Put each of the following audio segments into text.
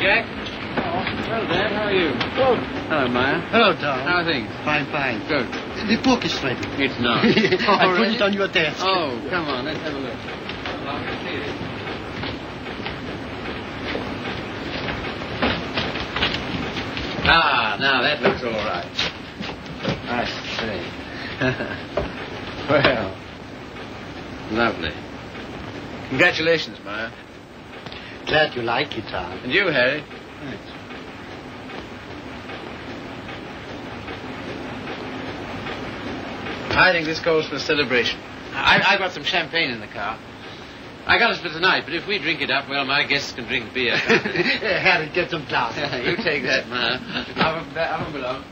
Jack. Oh, hello, Dad. How are you? Oh. Hello, Maya. Hello, Tom. How are things? Fine. Good. The book is ready. It's not. I put it on your desk. Oh, come on. Let's have a look. Now that looks all right. I see. Well, lovely. Congratulations, Maya. Glad you like it, Tom. And you, Harry. Thanks. I think this calls for a celebration. I've got some champagne in the car. I got it for tonight, but if we drink it up, well, my guests can drink beer. Harry, get some glasses. You take that, Maya. Up and below.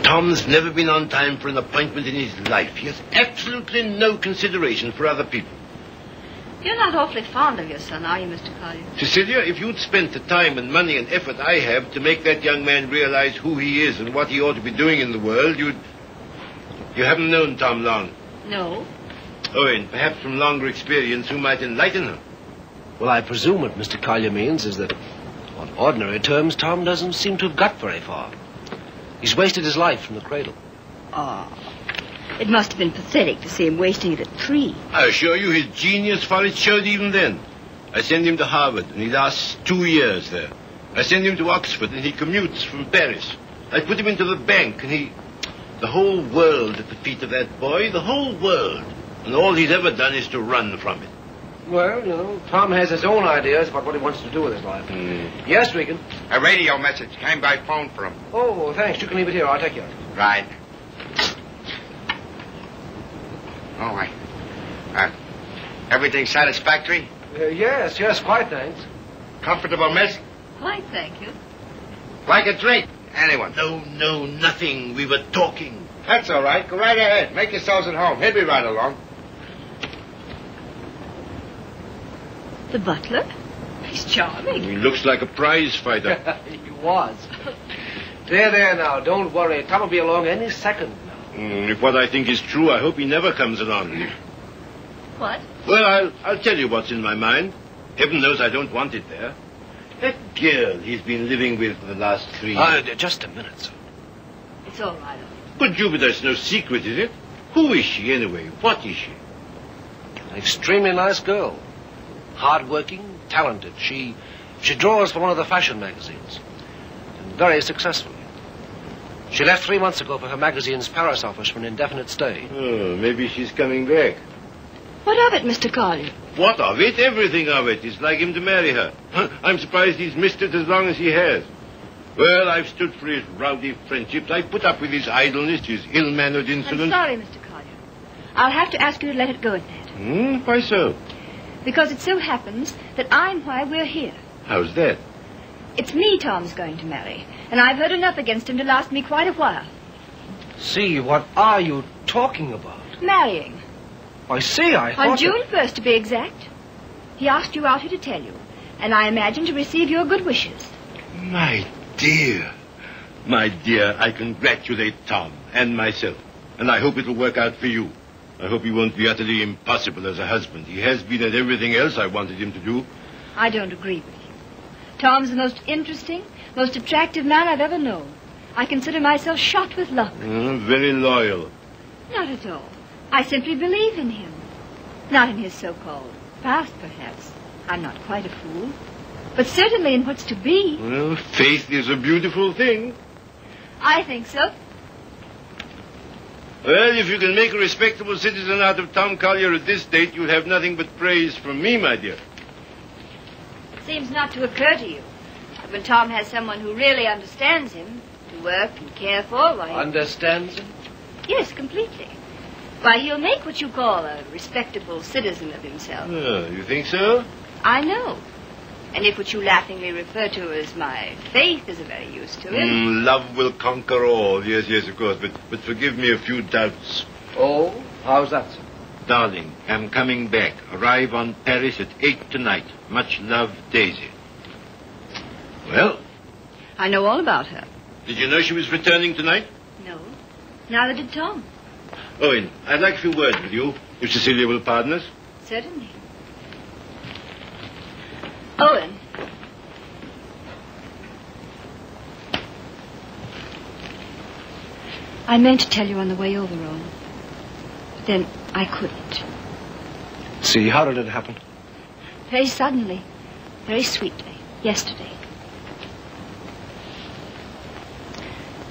Tom's never been on time for an appointment in his life. He has absolutely no consideration for other people. You're not awfully fond of your son, are you, Mr. Collier? Cecilia, if you'd spent the time and money and effort I have to make that young man realize who he is and what he ought to be doing in the world, You haven't known Tom long. No. Owen, perhaps from longer experience, who might enlighten him. Well, I presume what Mr. Collier means is that, on ordinary terms, Tom doesn't seem to have got very far. He's wasted his life from the cradle. Oh, it must have been pathetic to see him wasting it at 3. I assure you his genius for it showed even then. I send him to Harvard, and he lasts 2 years there. I send him to Oxford, and he commutes from Paris. I put him into the bank, and the whole world at the feet of that boy, the whole world. And all he's ever done is to run from it. Well, you know, Tom has his own ideas about what he wants to do with his life. Yes, Regan? A radio message came by phone for him. Oh, thanks. You can leave it here. I'll take you. Right. Oh, everything satisfactory? Yes, quite, thanks. Comfortable, miss? Quite, thank you. Like a drink? Anyone? No, nothing. We were talking. That's all right. Go right ahead. Make yourselves at home. He'll be right along. The butler? He's charming. He looks like a prize fighter. He was. There now. Don't worry. Tom will be along any second now. If what I think is true, I hope he never comes along. What? Well, I'll tell you what's in my mind. Heaven knows I don't want it there. That girl he's been living with for the last 3 years. Just a minute, sir. It's all right. But Jupiter's no secret, is it? Who is she, anyway? What is she? An extremely nice girl. Hard-working, talented. She draws for one of the fashion magazines. And very successfully. She left 3 months ago for her magazine's Paris office for an indefinite stay. Oh, maybe she's coming back. What of it, Mr. Collier? What of it? Everything of it. It's like him to marry her. I'm surprised he's missed it as long as he has. Well, I've stood for his rowdy friendships. I put up with his idleness, his ill-mannered insolence. I'm sorry, Mr. Collier. I'll have to ask you to let it go at that. Why so? Because it so happens that I'm why we're here. How's that? It's me Tom's going to marry, and I've heard enough against him to last me quite a while. See, what are you talking about? Marrying. I see, I thought... On June 1st, to be exact. He asked you out here to tell you, and I imagine to receive your good wishes. My dear, I congratulate Tom and myself, and I hope it'll work out for you. I hope he won't be utterly impossible as a husband. He has been at everything else I wanted him to do. I don't agree with you. Tom's the most interesting, most attractive man I've ever known. I consider myself shot with luck. Very loyal. Not at all. I simply believe in him. Not in his so-called past, perhaps. I'm not quite a fool. But certainly in what's to be. Well, faith is a beautiful thing. I think so. Well, if you can make a respectable citizen out of Tom Collier at this date, you'll have nothing but praise from me, my dear. Seems not to occur to you that when Tom has someone who really understands him, to work and care for, why... Understands him? Yes, completely. Why, he'll make what you call a respectable citizen of himself. Oh, you think so? I know. And if what you laughingly refer to as my faith is of any use to him... love will conquer all. Yes, of course. But forgive me a few doubts. Oh? How's that, sir? Darling, I'm coming back. Arrive on Paris at 8 tonight. Much love, Daisy. Well, I know all about her. did you know she was returning tonight? No. Neither did Tom. Owen, I'd like a few words with you, if Cecilia will pardon us. Certainly. Owen. I meant to tell you on the way over, Owen. But then I couldn't. See, how did it happen? Very suddenly. Very sweetly. Yesterday.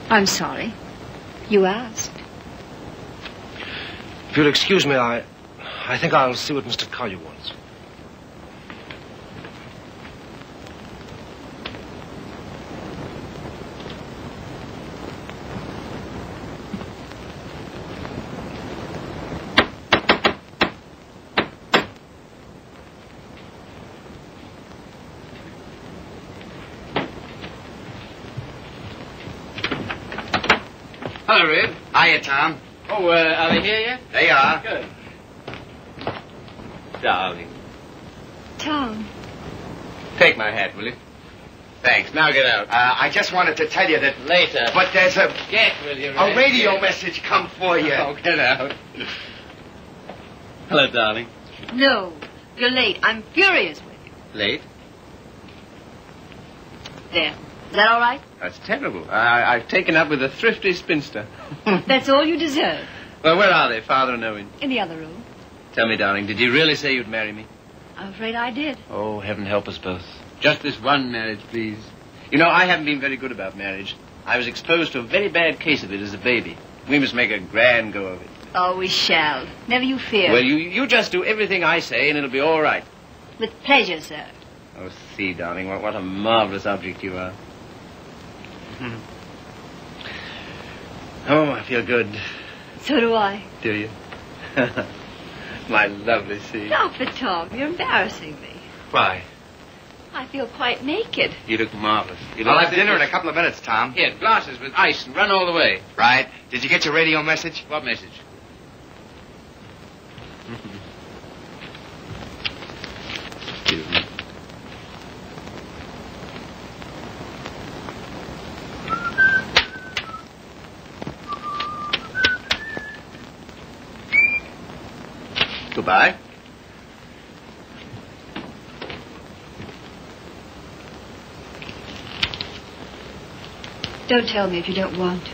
I'm sorry. You asked. If you'll excuse me, I think I'll see what Mr. Collier wants. Hello, Red. Hiya, Tom. Oh, are they here yet? They are. Good. Darling. Tom. Take my hat, will you? Thanks. Now get out. I just wanted to tell you that... Later. But there's a Get, will you, Red? a radio Get. message come for you. Oh, get out. Hello, darling. No. You're late. I'm furious with you. Late? There. Is that all right? That's terrible. I've taken up with a thrifty spinster. That's all you deserve. Well, where are they, Father and Owen? In the other room. Tell me, darling, did you really say you'd marry me? I'm afraid I did. Oh, heaven help us both. Just this one marriage, please. You know, I haven't been very good about marriage. I was exposed to a very bad case of it as a baby. We must make a grand go of it. Oh, we shall. Never you fear. Well, you just do everything I say, and it'll be all right. With pleasure, sir. Oh, see, darling, what a marvelous object you are. Oh, I feel good. So do I. Do you? My lovely sea. Stop it, Tom. You're embarrassing me. Why? I feel quite naked. You look marvelous. I'll have dinner in a couple of minutes, Tom. Here, glasses with ice and run all the way. Right. Did you get your radio message? What message? Excuse me. Goodbye. Don't tell me if you don't want to.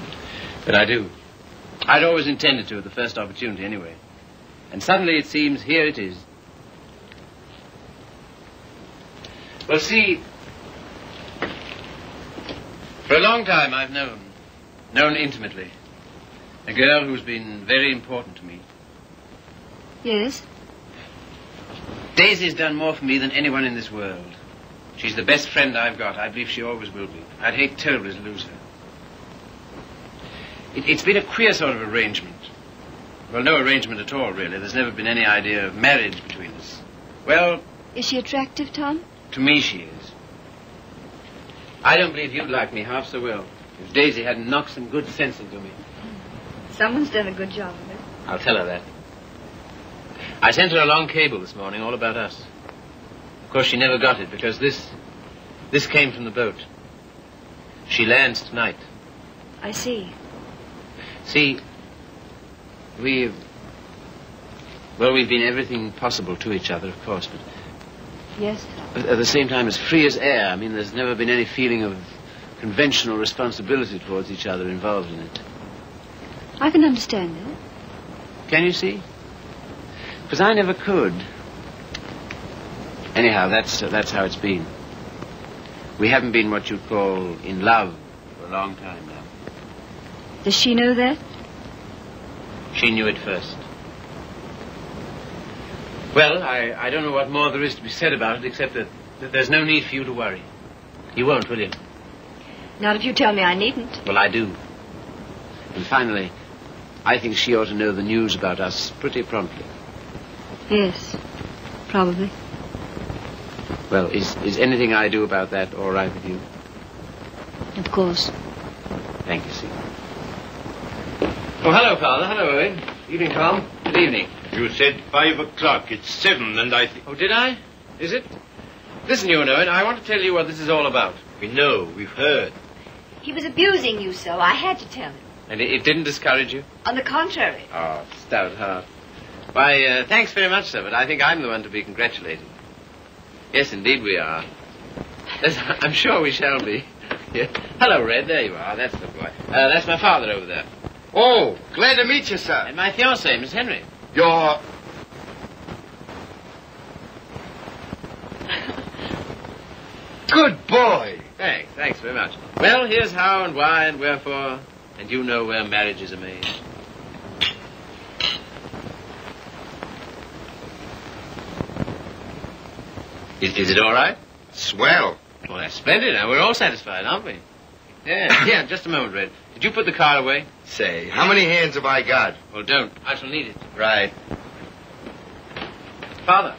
But I do. I'd always intended to at the first opportunity anyway. And suddenly it seems here it is. Well, see, for a long time I've known intimately, a girl who's been very important to me. Yes? Daisy's done more for me than anyone in this world. She's the best friend I've got. I believe she always will be. I'd hate terribly to lose her. It's been a queer sort of arrangement. Well, no arrangement at all, really. There's never been any idea of marriage between us. Well... Is she attractive, Tom? To me, she is. I don't believe you'd like me half so well if Daisy hadn't knocked some good sense into me. Someone's done a good job of it. I'll tell her that. I sent her a long cable this morning all about us. Of course, she never got it because this came from the boat. She lands tonight. I see. See, we've been everything possible to each other, of course, but Yes, Tom. at the same time as free as air. I mean, there's never been any feeling of conventional responsibility towards each other involved in it. I can understand that. Can you see? Because I never could. Anyhow, that's how it's been. We haven't been what you'd call in love for a long time now. Does she know that? She knew it first. Well, I don't know what more there is to be said about it, except that there's no need for you to worry. You won't, will you? Not if you tell me I needn't. Well, I do. And finally, I think she ought to know the news about us pretty promptly. Yes, probably. Well, is anything I do about that all right with you? Of course. Thank you, Steve. Oh, hello, Father. Hello, Owen. Evening, Tom. Good evening. You said 5 o'clock. It's 7, and I think... Oh, did I? Is it? Listen, you know it. I want to tell you what this is all about. We know. We've heard. He was abusing you so. I had to tell him. And it didn't discourage you? On the contrary. Oh, stout heart. Why, thanks very much, sir, but I think I'm the one to be congratulated. Yes, indeed we are. I'm sure we shall be. Yeah. Hello, Red. There you are. That's the boy. That's my father over there. Oh, glad to meet you, sir. And my fiancée, Miss Henry. You're... Good boy. Thanks very much. Well, here's how and why and wherefore, and you know where marriages are made. Is it all right? Swell. Well, that's splendid. Now, we're all satisfied, aren't we? Yeah, just a moment, Red. Did you put the card away? Say, how many hands have I got? Well, don't. I shall need it. Right. Father,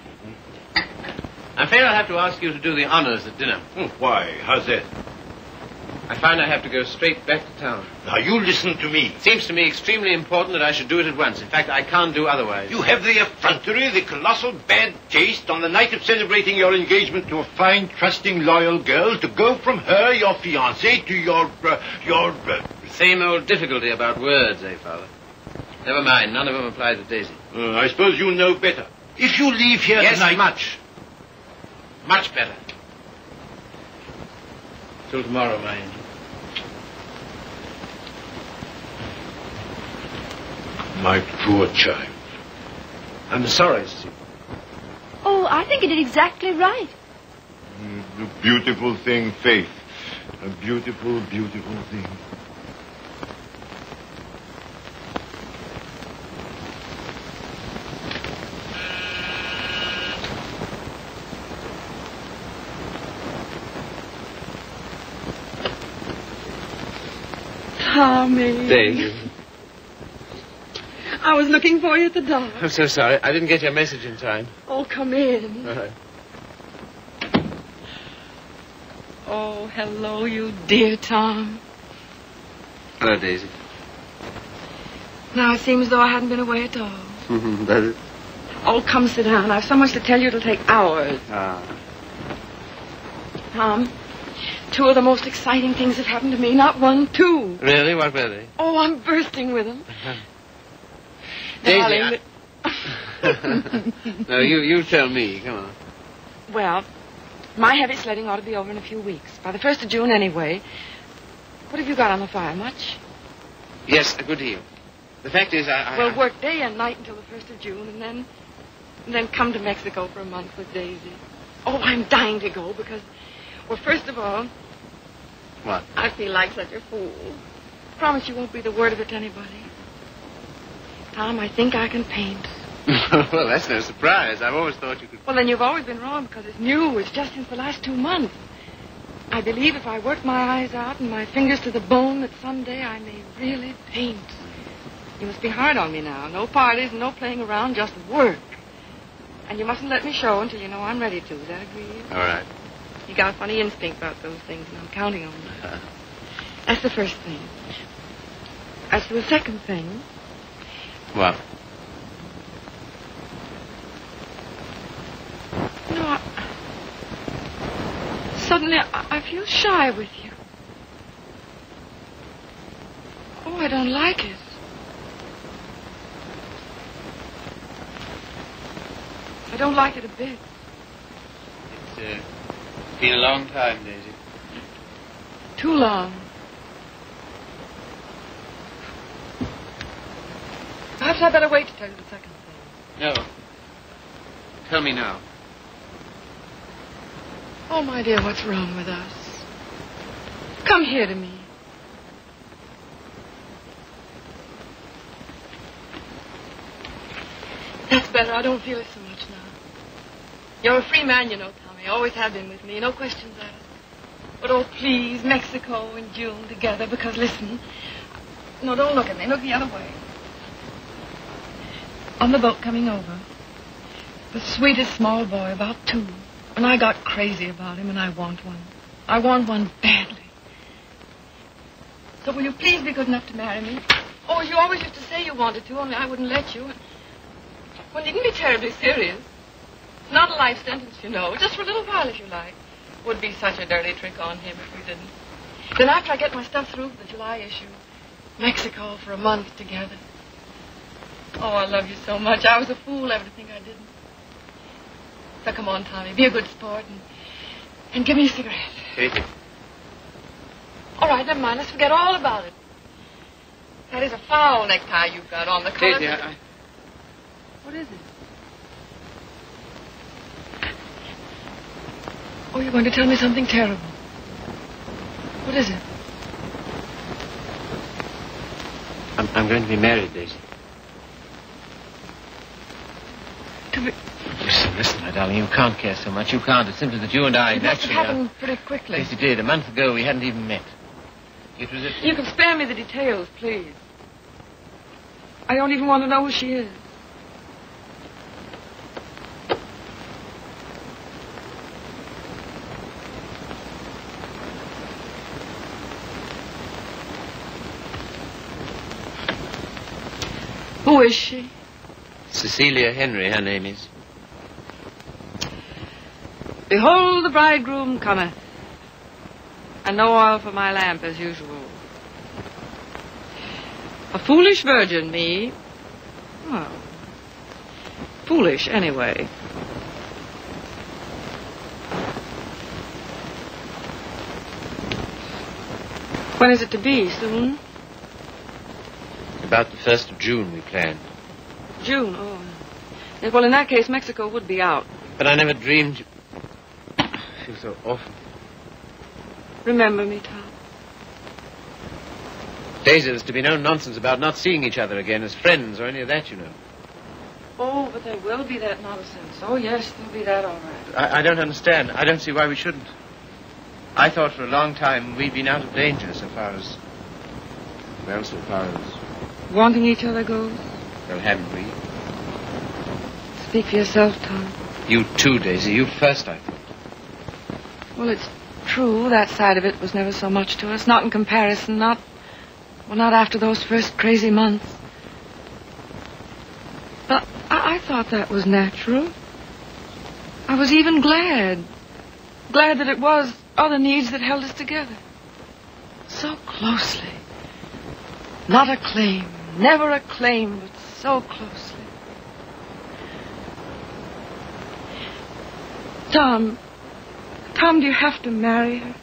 I'm afraid I'll have to ask you to do the honors at dinner. Why? How's that? I find I have to go straight back to town. Now, you listen to me. It seems to me extremely important that I should do it at once. In fact, I can't do otherwise. You have the effrontery, the colossal bad taste on the night of celebrating your engagement to a fine, trusting, loyal girl to go from her, your fiancée, to your... Same old difficulty about words, eh, Father? Never mind. None of them apply to Daisy. I suppose you know better. If you leave here tonight... Yes, much. Much better. Till tomorrow, my angel. My poor child. I'm sorry, Cecilia. Oh, I think you did exactly right. A beautiful thing, Faith. A beautiful, beautiful thing. Tommy. Daisy. I was looking for you at the door. I'm so sorry. I didn't get your message in time. Oh, come in. All right. Oh, hello, you dear Tom. Hello, Daisy. Now it seems as though I hadn't been away at all. Does it? Oh, come sit down. I've so much to tell you it'll take hours. Tom, 2 of the most exciting things have happened to me. Not 1, 2. Really? What were they? Oh, I'm bursting with them. Daisy, No, you tell me. Come on. Well, my heavy sledding ought to be over in a few weeks. By the 1st of June, anyway. What have you got on the fire? Much? Yes, a good deal. The fact is, Well, work day and night until the 1st of June, and then come to Mexico for a month with Daisy. Oh, I'm dying to go because, well, first of all... What? I feel like such a fool. Promise you won't breathe a word of it to anybody. Tom, I think I can paint. Well, that's no surprise. I've always thought you could... Well, then you've always been wrong because it's new. It's just since the last 2 months. I believe if I work my eyes out and my fingers to the bone that someday I may really paint. You must be hard on me now. No parties and no playing around, just work. And you mustn't let me show until you know I'm ready to. Is that agreed? All right. You got a funny instinct about those things, and I'm counting on you. That's the first thing. As for the second thing... What? No, suddenly I feel shy with you. Oh, I don't like it. I don't like it a bit. It's been a long time, Daisy. Too long. Perhaps I'd better wait to tell you the second thing. No. Tell me now. Oh, my dear, what's wrong with us? Come here to me. That's better. I don't feel it so much now. You're a free man, you know, Tommy. Always have been with me. No questions asked. But, oh, please, Mexico in June together, because, listen. No, don't look at me. Look the other way. On the boat coming over, the sweetest small boy, about 2. And I got crazy about him, and I want one. I want one badly. So will you please be good enough to marry me? Oh, you always used to say you wanted to, only I wouldn't let you. Well, needn't be terribly serious. Not a life sentence, you know. Just for a little while, if you like. Would be such a dirty trick on him if we didn't. Then after I get my stuff through for the July issue, Mexico for a month together. Oh, I love you so much. I was a fool ever to think I didn't. So come on, Tommy. Be a good sport and give me a cigarette. Katie. All right, never mind. Let's forget all about it. That is a foul necktie you've got on. The color... Katie, What is it? Oh, you're going to tell me something terrible. What is it? I'm going to be married, Daisy. To be... Listen, my darling, you can't care so much. You can't. It's simply that you and I It must have naturally happened pretty quickly. Yes, it did. A month ago, we hadn't even met. It was at... You can spare me the details, please. I don't even want to know who she is. Who is she? Cecilia Henry, her name is. Behold, the bridegroom cometh, and no oil for my lamp as usual. A foolish virgin, me. Well, foolish anyway. When is it to be? Soon? About the 1st of June, we planned. June, oh. Yes, well, in that case, Mexico would be out. But I never dreamed... I feel so awful. Remember me, Tom. Daisy, there's to be no nonsense about not seeing each other again as friends or any of that, you know. Oh, but there will be that nonsense. Oh, yes, there'll be that, all right. I don't understand. I don't see why we shouldn't. I thought for a long time we'd been out of danger so far as... Well, so far as... Wanting each other goes? Well, haven't we? Speak for yourself, Tom. You too, Daisy. You first, I thought. Well, it's true. That side of it was never so much to us. Not in comparison. Not after those first crazy months. But I thought that was natural. I was even glad. Glad that it was other needs that held us together. So closely. Not a claim. Never a claim, but so closely. Tom, do you have to marry her?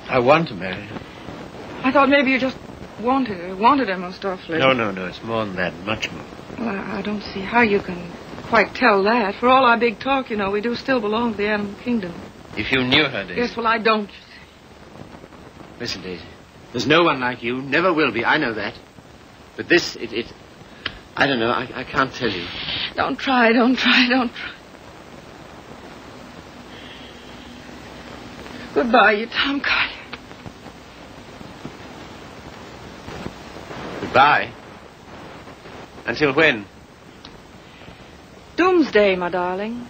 I want to marry her. I thought maybe you just wanted her most awfully. No, it's more than that, much more. Well, I don't see how you can quite tell that. For all our big talk, you know, we do still belong to the animal kingdom. If you knew her, Daisy... Yes, well, I don't. Listen, Daisy, there's no one like you, never will be, I know that. But this, I don't know, I can't tell you. Don't try. Goodbye, you Tom Collier. Goodbye? Until when? Doomsday, my darling.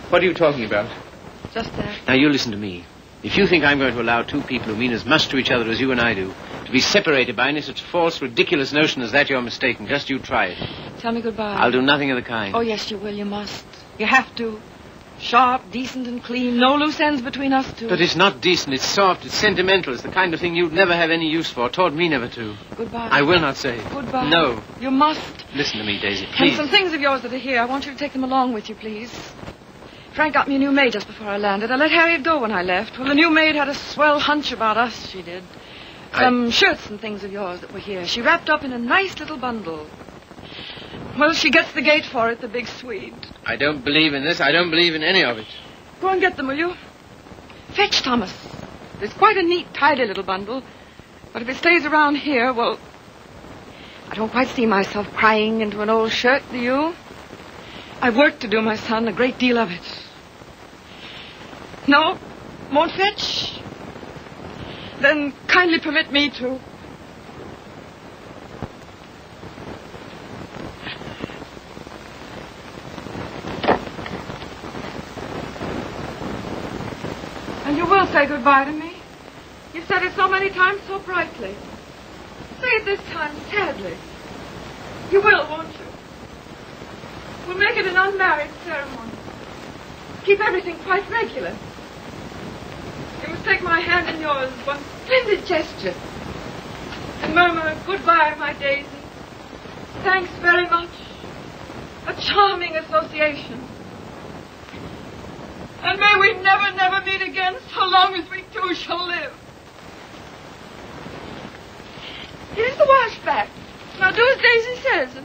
What are you talking about? Just that. Now, you listen to me. If you think I'm going to allow two people who mean as much to each other as you and I do to be separated by any such false, ridiculous notion as that, you're mistaken. Just you try it. Tell me goodbye. I'll do nothing of the kind. Oh, yes, you will. You must. You have to. Sharp, decent, and clean. No loose ends between us two. But it's not decent. It's soft. It's sentimental. It's the kind of thing you'd never have any use for. Taught me never to. Goodbye. I will not say. Goodbye. No. You must. Listen to me, Daisy, please. And some things of yours that are here. I want you to take them along with you, please. Frank got me a new maid just before I landed. I let Harriet go when I left. Well, the new maid had a swell hunch about us, she did. Some shirts and things of yours that were here. She wrapped up in a nice little bundle. Well, she gets the gate for it, the big Swede. I don't believe in this. I don't believe in any of it. Go and get them, will you? Fetch Thomas. It's quite a neat, tidy little bundle. But if it stays around here, well, I don't quite see myself crying into an old shirt, do you? I've work to do, my son, a great deal of it. No? Won't fetch? Then kindly permit me to. And you will say goodbye to me? You've said it so many times so brightly. Say it it this time sadly. You will, won't you? We'll make it an unmarried ceremony. Keep everything quite regular. You must take my hand in yours, one splendid gesture, and murmur goodbye, my Daisy. Thanks very much. A charming association. And may we never, never meet again so long as we two shall live. Here's the washback. Now do as Daisy says.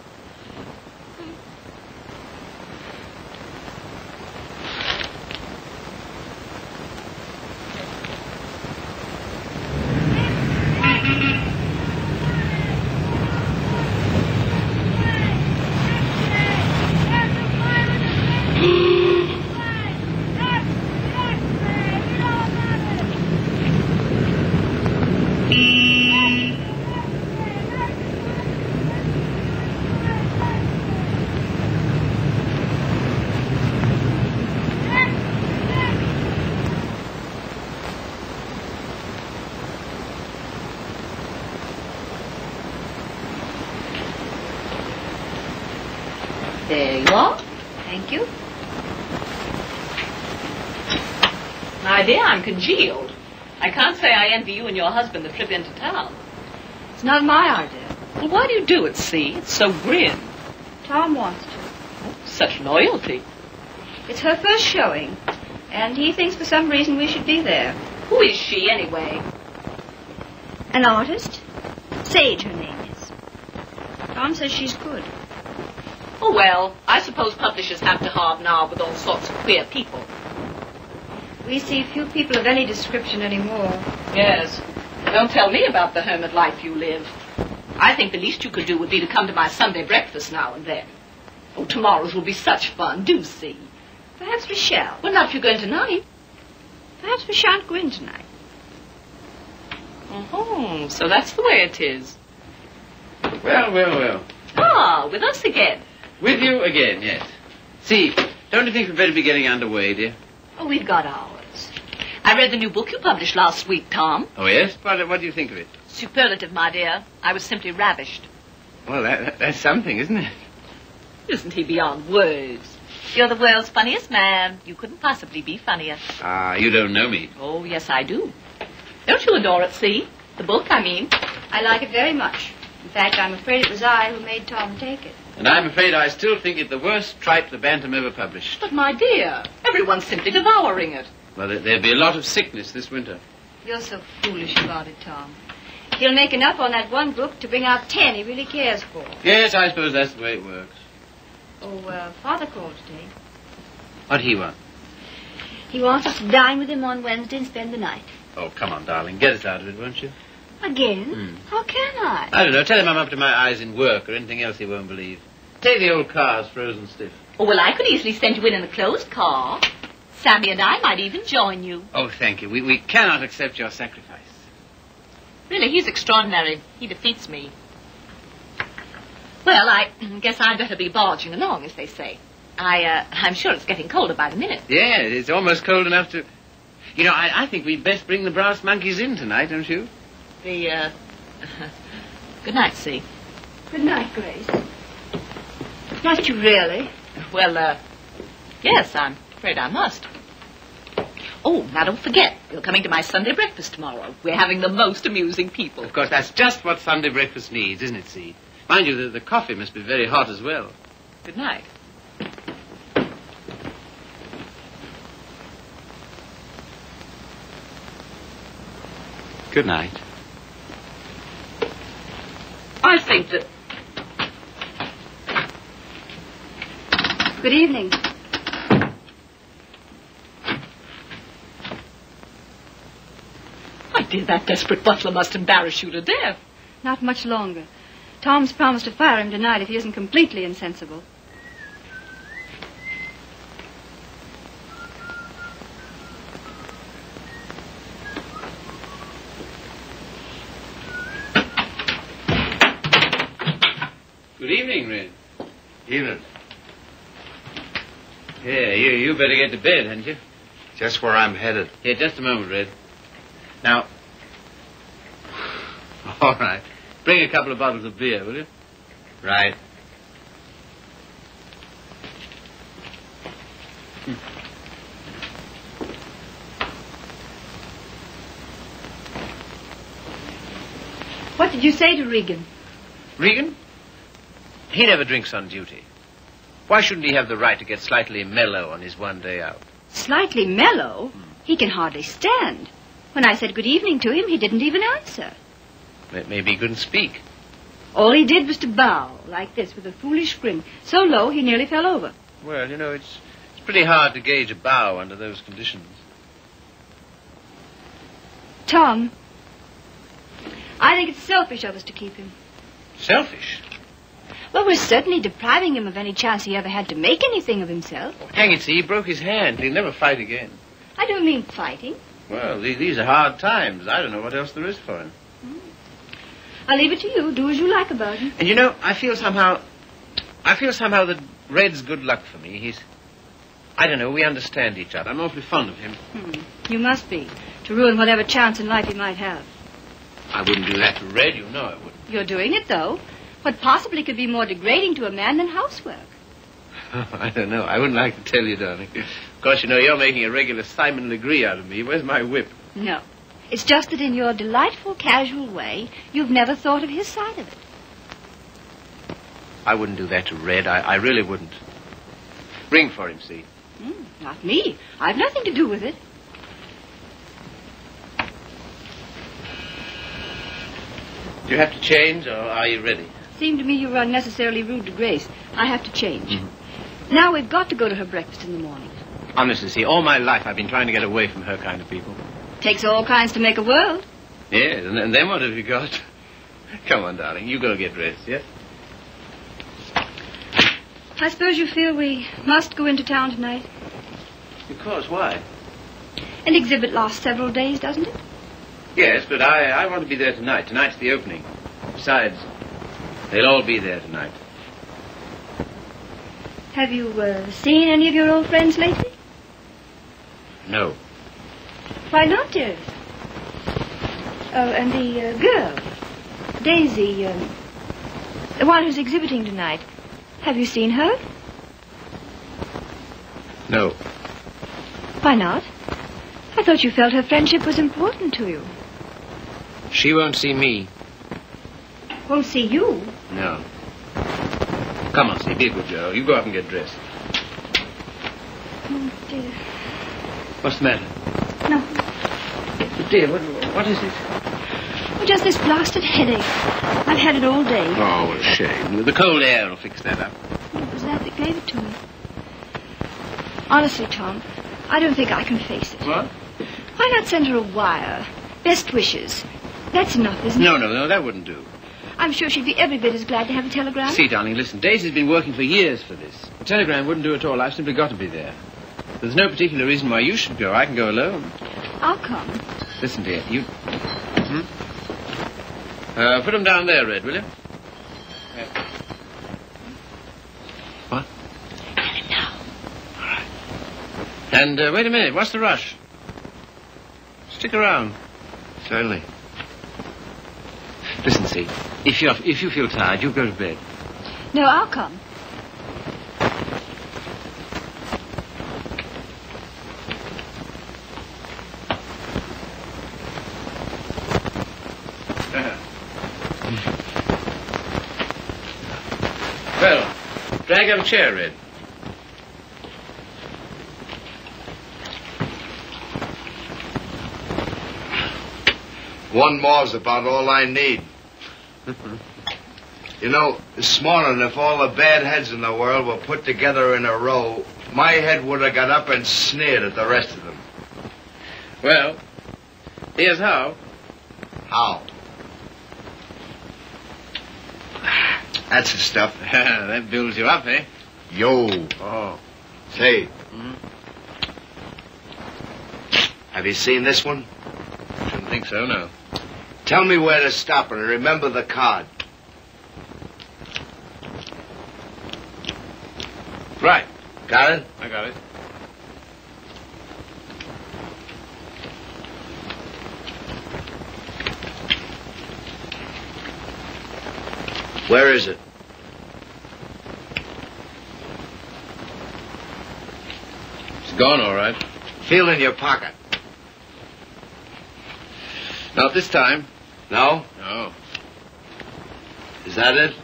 There you are. Thank you. My dear, I'm congealed. I can't say I envy you and your husband the trip into town. It's not my idea. Well, why do you do it, see? It's so grim. Tom wants to. Oh, such loyalty. It's her first showing, and he thinks for some reason we should be there. Who is she, anyway? An artist? Sage, her name is. Tom says she's good. Oh, well, I suppose publishers have to hobnob with all sorts of queer people. We see few people of any description anymore. Yes. Don't tell me about the hermit life you live. I think the least you could do would be to come to my Sunday breakfast now and then. Oh, tomorrow's will be such fun. Do see. Perhaps we shall. Well, not if you're going tonight. Perhaps we shan't go in tonight. Oh, so that's the way it is. Well. Ah, with us again. With you again, yes. See, don't you think we'd better be getting underway, dear? Oh, we've got ours. I read the new book you published last week, Tom. Oh, yes? What do you think of it? Superlative, my dear. I was simply ravished. Well, that's something, isn't it? Isn't he beyond words? You're the world's funniest man. You couldn't possibly be funnier. Ah, you don't know me. Oh, yes, I do. Don't you adore it, see? The book, I mean. I like it very much. In fact, I'm afraid it was I who made Tom take it. And I'm afraid I still think it the worst tripe the Bantam ever published. But, my dear, everyone's simply devouring it. Well, there'll be a lot of sickness this winter. You're so foolish about it, Tom. He'll make enough on that one book to bring out 10 he really cares for. Yes, I suppose that's the way it works. Oh, Father called today. What'd he want? He wants us to dine with him on Wednesday and spend the night. Oh, come on, darling. Get us out of it, won't you? Again? How can I? I don't know. Tell him I'm up to my eyes in work or anything else he won't believe. Take the old car's frozen stiff. Oh, well, I could easily send you in a closed car. Sammy and I might even join you. Oh, thank you. We cannot accept your sacrifice. Really, he's extraordinary. He defeats me. Well, I guess I'd better be barging along, as they say. I'm sure it's getting colder by the minute. Yeah, it's almost cold enough to... You know, I think we'd best bring the brass monkeys in tonight, don't you? Good night, See. Good night, Grace. Not you really. Well, yes, I'm afraid I must. Oh, now don't forget, you're coming to my Sunday breakfast tomorrow. We're having the most amusing people. Of course, that's just what Sunday breakfast needs, isn't it, See? Mind you, the coffee must be very hot as well. Good night. Good night. I think that... Good evening. My dear, that desperate butler must embarrass you to death. Not much longer. Tom's promised to fire him tonight if he isn't completely insensible. Good evening, Red. Evening. Yeah, you better get to bed, hadn't you? Just where I'm headed. Here, just a moment, Red. Now... All right. Bring a couple of bottles of beer, will you? Right. What did you say to Regan? Regan? He never drinks on duty. Why shouldn't he have the right to get slightly mellow on his one day out? Slightly mellow? He can hardly stand. When I said good evening to him, he didn't even answer. Maybe he couldn't speak. All he did was to bow, like this, with a foolish grin, so low he nearly fell over. Well, you know, it's pretty hard to gauge a bow under those conditions. Tom, I think it's selfish of us to keep him. Selfish? Well, we're certainly depriving him of any chance he ever had to make anything of himself. Oh, hang it, see, he broke his hand. He'll never fight again. I don't mean fighting. Well, these are hard times. I don't know what else there is for him. I'll leave it to you. Do as you like about him. And you know, I feel somehow that Red's good luck for me. I don't know, we understand each other. I'm awfully fond of him. You must be, to ruin whatever chance in life he might have. I wouldn't do that to Red, you know I wouldn't. You're doing it, though. What possibly could be more degrading to a man than housework? I don't know. I wouldn't like to tell you, darling. Of course, you know, you're making a regular Simon Legree out of me. Where's my whip? No. It's just that in your delightful, casual way, you've never thought of his side of it. I wouldn't do that to Red. I really wouldn't. Ring for him, see? Not me. I've nothing to do with it. Do you have to change, or are you ready? Seemed to me you were unnecessarily rude to Grace. I have to change. Now we've got to go to her breakfast in the morning. Honestly, see, all my life I've been trying to get away from her kind of people. Takes all kinds to make a world. Yes, and then what have you got? Come on, darling, you go get dressed, yes? I suppose you feel we must go into town tonight. Of course, why? An exhibit lasts several days, doesn't it? Yes, but I want to be there tonight. Tonight's the opening. Besides, they'll all be there tonight. Have you seen any of your old friends lately? No. Why not, dearest? Oh, and the girl, Daisy, the one who's exhibiting tonight. Have you seen her? No. Why not? I thought you felt her friendship was important to you. She won't see me. Won't see you? No. Come on, see, be a good girl. You go up and get dressed. Oh, dear. What's the matter? No. Dear, what is it? Oh, just this blasted headache. I've had it all day. Oh, what a shame. The cold air will fix that up. It was that gave it to me. Honestly, Tom, I don't think I can face it. What? Why not send her a wire? Best wishes. That's enough, isn't it? No, that wouldn't do. I'm sure she'd be every bit as glad to have a telegram. See, darling, listen. Daisy's been working for years for this. A telegram wouldn't do at all. I've simply got to be there. There's no particular reason why you should go. I can go alone. I'll come. Listen, dear, you... put them down there, Red, will you? Yeah. What? Tell him now. All right. And wait a minute. What's the rush? Stick around. Certainly. Listen, see, if you feel tired, you go to bed. No, I'll come. Well, drag up a chair, Red. One more's about all I need. You know, this morning, if all the bad heads in the world were put together in a row, my head would have got up and sneered at the rest of them. Well, here's how. How? That's the stuff. That builds you up, eh? Yo. Oh. Say. Have you seen this one? Shouldn't think so, no. Tell me where to stop and remember the card. Right. Got it? I got it. Where is it? It's gone, all right. Feel in your pocket. Not this time. No? No. Is that it?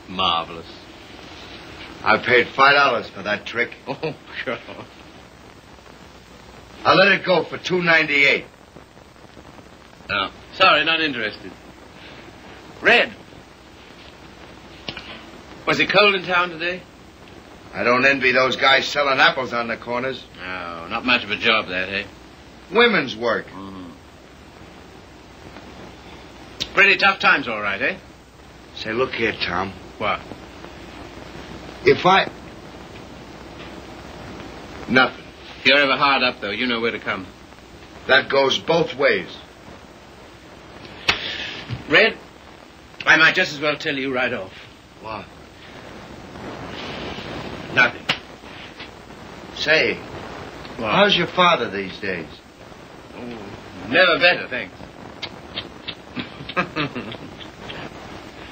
Marvelous. I paid $5 for that trick. Oh, God. I'll let it go for $2.98. No. Sorry, not interested. Red. Was it cold in town today? I don't envy those guys selling apples on the corners. No, not much of a job, that, eh? Women's work. Pretty tough times, all right, eh? Say, look here, Tom. What? If I... Nothing. If you're ever hard up, though, you know where to come. That goes both ways. Red, I might just as well tell you right off. What? Nothing. Say, What? how's your father these days? Oh, never better, thanks.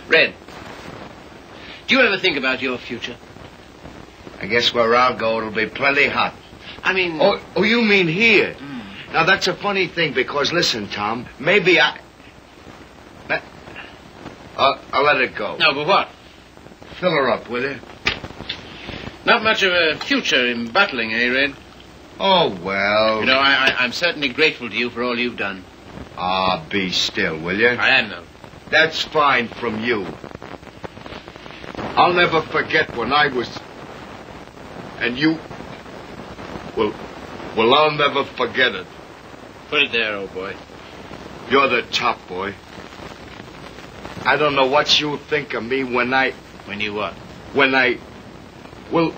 Red, do you ever think about your future? I guess where I'll go, it'll be plenty hot. I mean... Oh, you mean here? Now, that's a funny thing, because, listen, Tom, maybe I'll let it go. No, but what? Fill her up, will you? Not much of a future in battling, eh, Red? Oh, well... You know, I'm certainly grateful to you for all you've done. Ah, be still, will you? I am, though. That's fine from you. I'll never forget when I was... And you... Well, I'll never forget it. Put it there, old boy. You're the top, boy. I don't know what you think of me when I... When you what? When I... Well,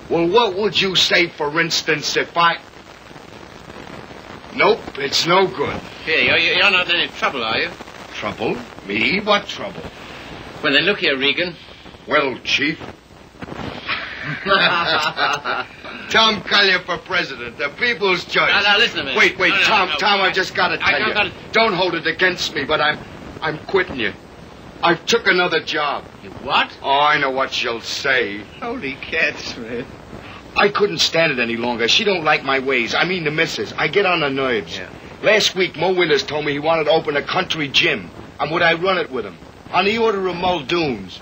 what would you say, for instance, if I... Nope, it's no good. Here, you're not in any trouble, are you? Trouble? Me? What trouble? Well, then look here, Regan. Well, Chief. Tom Collier for president, the people's choice. Now, listen to me. Wait, No, Tom, no. I just got to tell you. Don't hold it against me, but I'm quitting you. I took another job. You what? Oh, I know what she'll say. Holy cats, Red. I couldn't stand it any longer. She don't like my ways. I mean the missus. I get on her nerves. Yeah. Last week, Mo Winters told me he wanted to open a country gym. And would I run it with him? On the order of Muldoon's.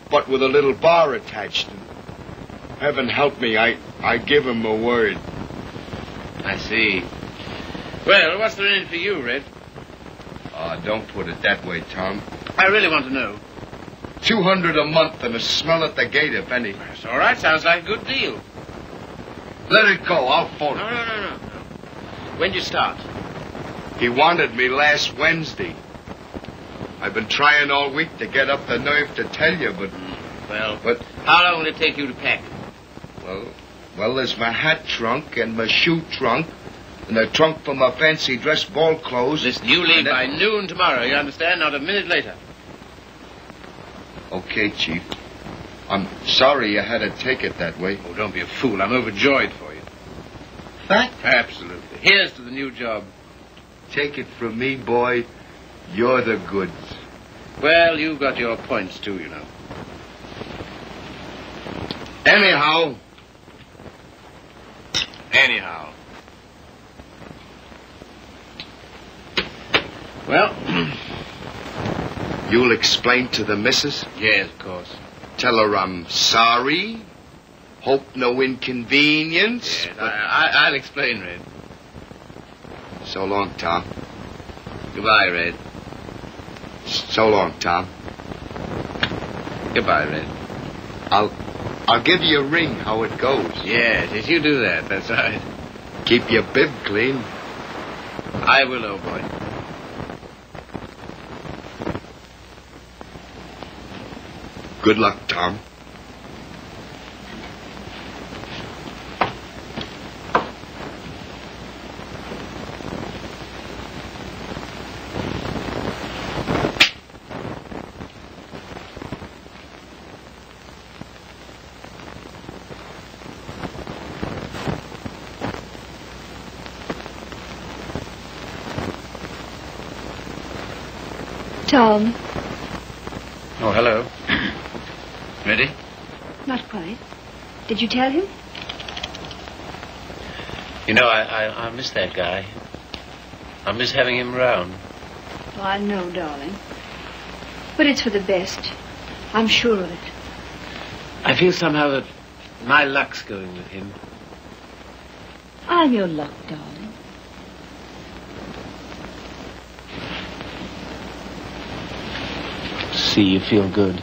But with a little bar attached. And heaven help me, I give him a word. I see. Well, what's there in it for you, Red? Oh, don't put it that way, Tom. I really want to know. $200 a month and a smell at the gate, if any. That's all right. Sounds like a good deal. Let it go. I'll phone him. No. When'd you start? He wanted me last Wednesday. I've been trying all week to get up the nerve to tell you, but... But how long will it take you to pack? Well, there's my hat trunk and my shoe trunk and the trunk for my fancy dress ball clothes. Listen, you leave by noon tomorrow, you understand? Not a minute later. Okay, Chief. I'm sorry you had to take it that way. Oh, don't be a fool. I'm overjoyed for you. That? Absolutely. Here's to the new job. Take it from me, boy. You're the goods. Well, you've got your points, too, you know. Anyhow. Well... You'll explain to the missus? Yes, of course. Tell her I'm sorry. Hope no inconvenience. Yes, I'll explain, Red. So long, Tom. Goodbye, Red. So long, Tom. Goodbye, Red. I'll give you a ring how it goes. Yes, you do that. That's right. Keep your bib clean. I will, old boy. Good luck, Tom. Tom, Oh, hello. Ready? Not quite. Did you tell him? You know, I miss that guy. I miss having him around. Oh, I know, darling. But it's for the best. I'm sure of it. I feel somehow that my luck's going with him. I'm your luck, darling. See, you feel good.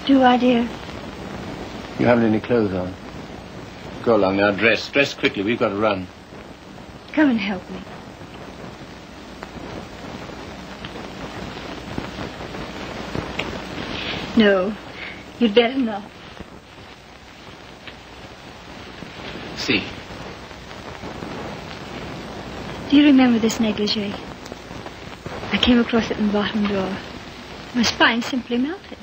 Do I, dear? You haven't any clothes on. Go along now, dress. Dress quickly, we've got to run. Come and help me. No, you'd better not. See. Do you remember this negligee? I came across it in the bottom drawer. My spine simply melted.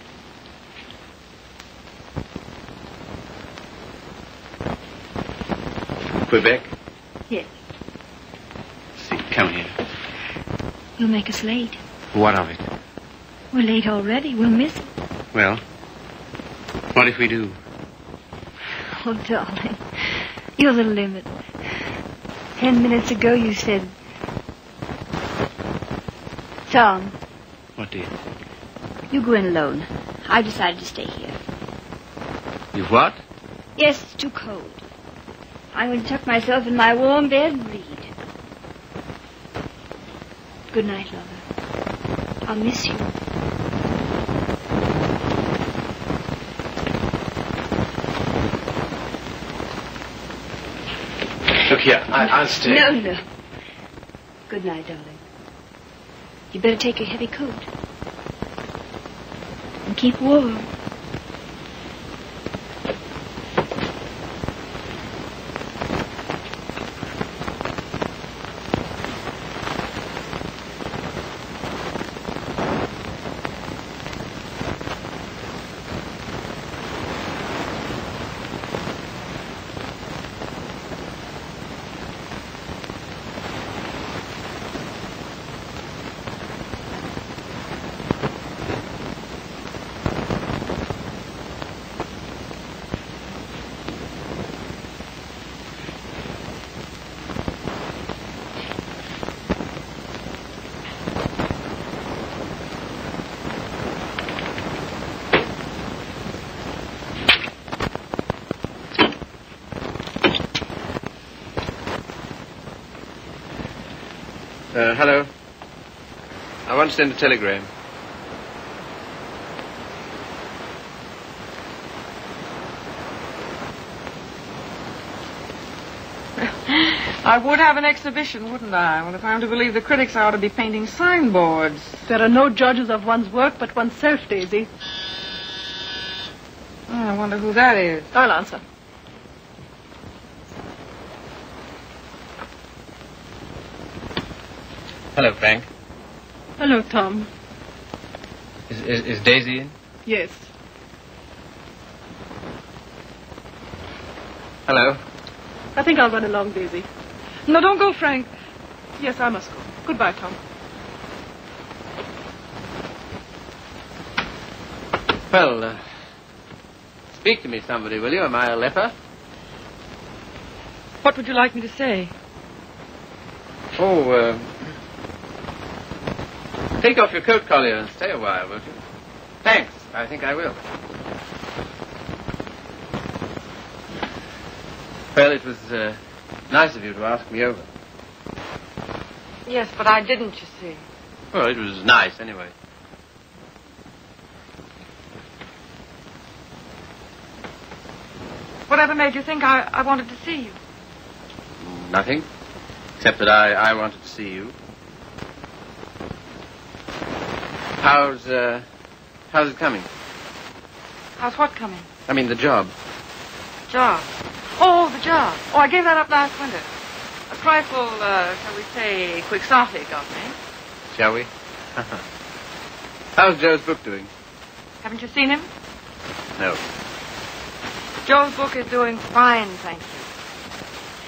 Quebec? Yes. See, come here. You'll make us late. What of it? We're late already. We'll miss it. Well, what if we do? Oh, darling, you're the limit. 10 minutes ago you said... Tom. What, dear? You go in alone. I've decided to stay here. You what? Yes, it's too cold. I'm going to tuck myself in my warm bed and read. Good night, lover. I'll miss you. Look here, I'll stay. No. Good night, darling. You better take your heavy coat. And keep warm. Hello. I want to send a telegram. I would have an exhibition, wouldn't I? Well, if I'm to believe the critics, I ought to be painting signboards. There are no judges of one's work but oneself, Daisy. Oh, I wonder who that is. I'll answer. Hello, Frank. Hello, Tom. Is Daisy in? Yes. Hello. I think I'll run along, Daisy. No, don't go, Frank. Yes, I must go. Goodbye, Tom. Well, speak to me, somebody, will you? Am I a leper? What would you like me to say? Oh, take off your coat collar and stay a while, won't you? Thanks. I think I will. Well, it was nice of you to ask me over. Yes, but I didn't, you see. Well, it was nice anyway. Whatever made you think I wanted to see you? Nothing. Except that I wanted to see you. How's it coming? How's what coming? I mean, the job. Job. Oh, the job. Oh, I gave that up last winter. A trifle, shall we say, quixotic of me. Shall we? How's Joe's book doing? Haven't you seen him? No. Joe's book is doing fine, thank you.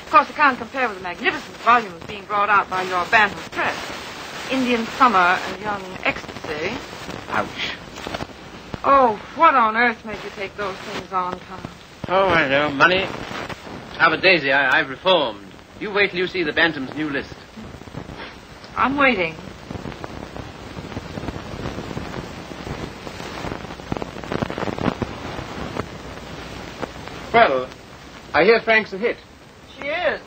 Of course, it can't compare with the magnificent volumes being brought out by your Bantam Press. Indian Summer and Young Ecstasy. Ouch. Oh, what on earth made you take those things on, Tom? Oh, I know. Money. Ah, but Daisy, I've reformed. You wait till you see the Bantam's new list. I'm waiting. Well, I hear Frank's a hit. She is.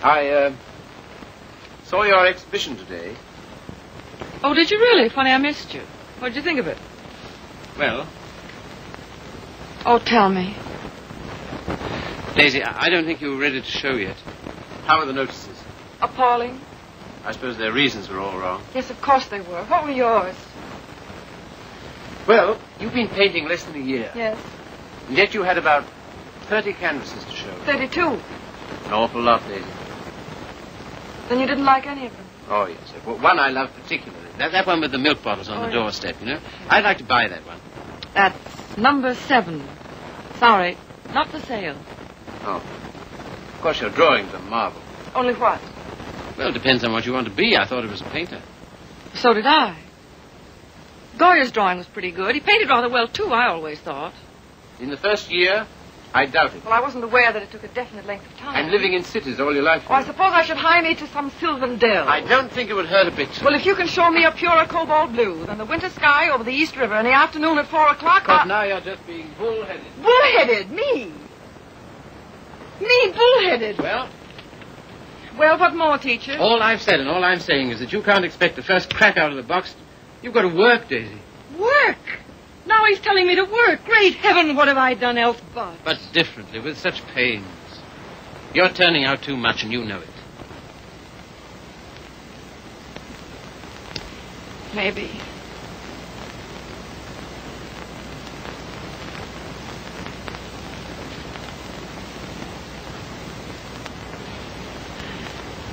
I saw your exhibition today. Oh, did you really? Funny, I missed you. What did you think of it? Well, Oh, tell me. Daisy, I don't think you were ready to show yet. How are the notices? Appalling. I suppose their reasons were all wrong. Yes, of course they were. What were yours? Well, you've been painting less than a year. Yes. And yet you had about 30 canvases to show. 32. An awful lot, Daisy. Then you didn't like any of them? Oh, yes. Well, one I love particularly. That one with the milk bottles on the doorstep, you know. I'd like to buy that one. That's number 7. Sorry, not for sale. Oh. Of course, your drawings are marvel. Only what? Well, it depends on what you want to be. I thought it was a painter. So did I. Goya's drawing was pretty good. He painted rather well, too, I always thought. In the first year, I doubt it. Well, I wasn't aware that it took a definite length of time. And living in cities all your life. Oh, I suppose I should hie me to some sylvan dell. I don't think it would hurt a bit. Well, if you can show me a purer cobalt blue than the winter sky over the East River in the afternoon at 4 o'clock... But now you're just being bull-headed. Bull-headed? Me? Me bull-headed? Well, what more, teacher? all I've said and all I'm saying is that you can't expect the first crack out of the box. You've got to work, Daisy. Work? Now he's telling me to work. Great heaven, what have I done else but? But differently, with such pains. You're turning out too much and you know it. Maybe.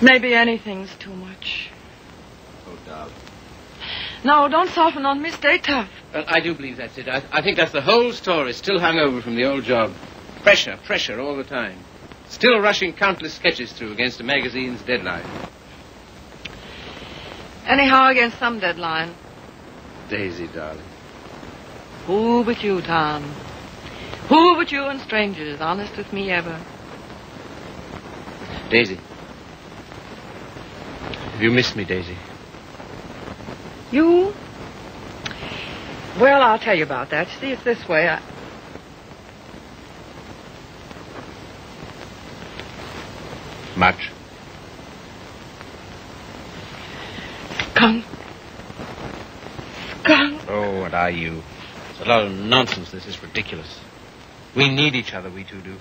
Maybe anything's too much. Oh, darling. No, don't soften on me. Stay tough. Well, I do believe that's it. I think that's the whole story, still hung over from the old job. Pressure all the time. Still rushing countless sketches through against a magazine's deadline. Anyhow, against some deadline. Daisy, darling. Who but you, Tom? Who but you and strangers, honest with me ever? Daisy. Have you missed me, Daisy? You? Well, I'll tell you about that. You see, it's this way. Much. Skunk. Oh, what are you? It's a lot of nonsense. This is ridiculous. We need each other, we two do.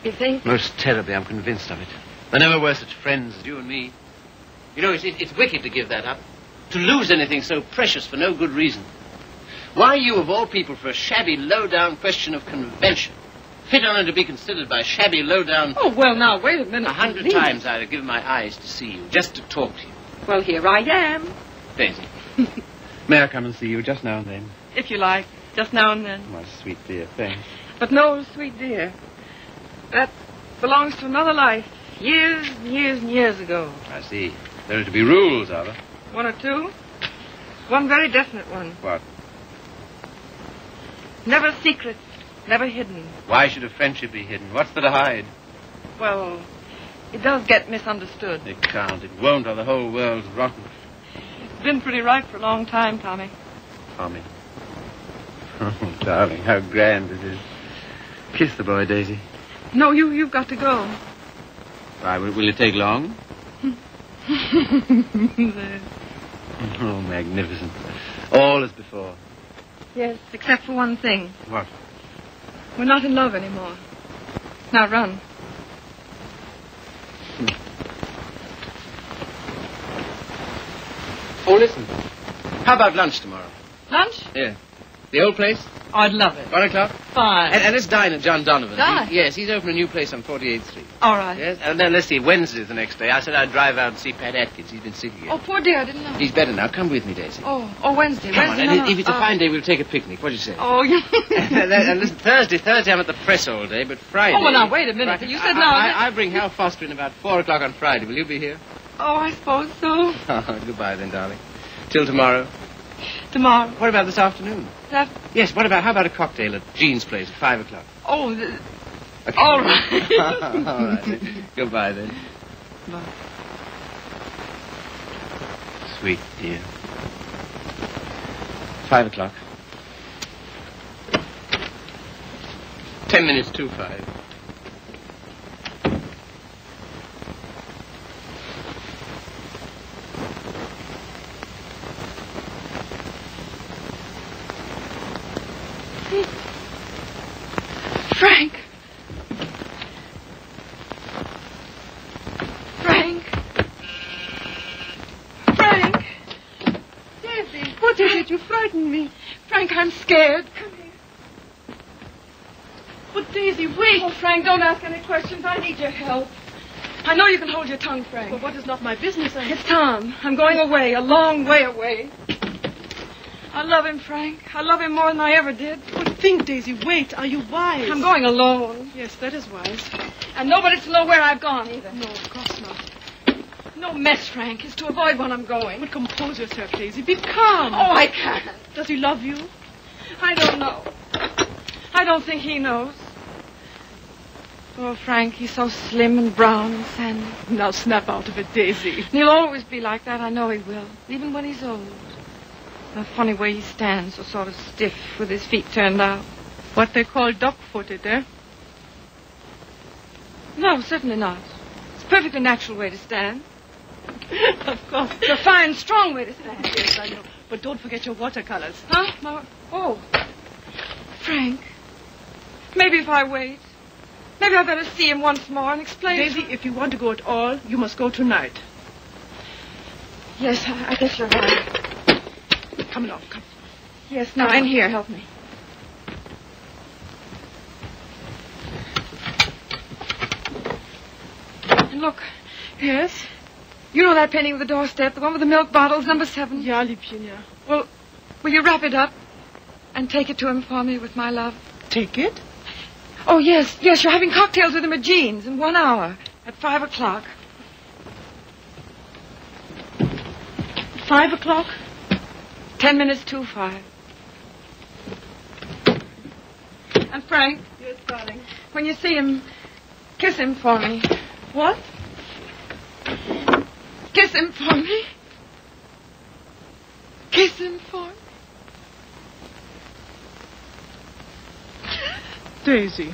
You think? Most terribly, I'm convinced of it. There never were such friends as you and me. You know, it's wicked to give that up. To lose anything so precious for no good reason. Why you, of all people, for a shabby, low-down question of convention? Fit on to be considered by shabby, low-down... Oh, well, now, wait a minute. 100 please. times I'd have given my eyes to see you, just to talk to you. Well, here I am. Daisy, may I come and see you just now and then? If you like, just now and then. My sweet dear, thanks. But no, sweet dear. That belongs to another life. Years and years and years ago. I see. There are to be rules, are there? 1 or 2. One very definite one. What? Never secret, never hidden. Why should a friendship be hidden? What's there to hide? Well, it does get misunderstood. It can't. It won't, or the whole world's rotten. It's been pretty right for a long time, Tommy. Tommy. Oh, darling, how grand it is. Kiss the boy, Daisy. No, you've got to go. Why, will it take long? There. Oh, magnificent. All as before. Yes, except for one thing. What? We're not in love anymore. Now run. Oh, listen. How about lunch tomorrow? Lunch? Yeah. The old place? I'd love it. 1 o'clock? Fine. And let's dine at John Donovan's. Dine? Yes, he's opened a new place on 48th Street. All right. Yes, and then let's see, Wednesday's the next day. I said I'd drive out and see Pat Atkins. He's been sick again. Oh, poor dear, I didn't know. He's better now. Come with me, Daisy. Oh, Wednesday. Come Wednesday. on, No, and if it's a no. fine day, we'll take a picnic. What do you say? Oh, yeah. And listen, Thursday I'm at the press all day, but Friday... Oh, well, now, wait a minute. Friday, You said now... I bring Hal Foster in about 4 o'clock on Friday. Will you be here? Oh, I suppose so. Goodbye then, darling. Till tomorrow. Tomorrow. What about this afternoon? That... Yes, how about a cocktail at Jean's place at 5 o'clock? Oh, Okay. all right. All right, then. Goodbye, then. Bye. Sweet dear. 5 o'clock. 10 minutes to 5. Frank. Frank. Frank. Daisy, what is it? You frightened me. Frank, I'm scared. Come here. But Daisy, wait. Oh, Frank, don't ask any questions. I need your help. I know you can hold your tongue, Frank. Well, what is not my business? It's Tom. I'm going away, a long way away. I love him, Frank. I love him more than I ever did. But think, Daisy, wait. Are you wise? I'm going alone. Yes, that is wise. And nobody's to know where I've gone, either. No, of course not. No mess, Frank. It's to avoid when I'm going. But compose yourself, Daisy. Be calm. Oh, I can't. Does he love you? I don't know. I don't think he knows. Oh, Frank, he's so slim and brown and sandy. Now snap out of it, Daisy. And he'll always be like that. I know he will. Even when he's old. The funny way he stands, so sort of stiff with his feet turned out. What they call duck-footed, eh? No, certainly not. It's a perfectly natural way to stand. Of course. It's a fine, strong way to stand. Yes, I know. But don't forget your watercolors. Huh? Oh. Frank. Maybe if I wait. Maybe I'd better see him once more and explain. Daisy, if you want to go at all, you must go tonight. Yes, I guess you're right. Come along, come. Yes, now, in here, help me. And look. Yes? You know that painting of the doorstep, the one with the milk bottles, number 7? Ja, Liebchen, ja. Well, will you wrap it up and take it to him for me with my love? Take it? Oh, yes, you're having cocktails with him at Jean's in 1 hour at 5 o'clock. 5 o'clock? 10 minutes to 5. And Frank, Yes, darling. when you see him, kiss him for me. What? Kiss him for me. Kiss him for me. Daisy.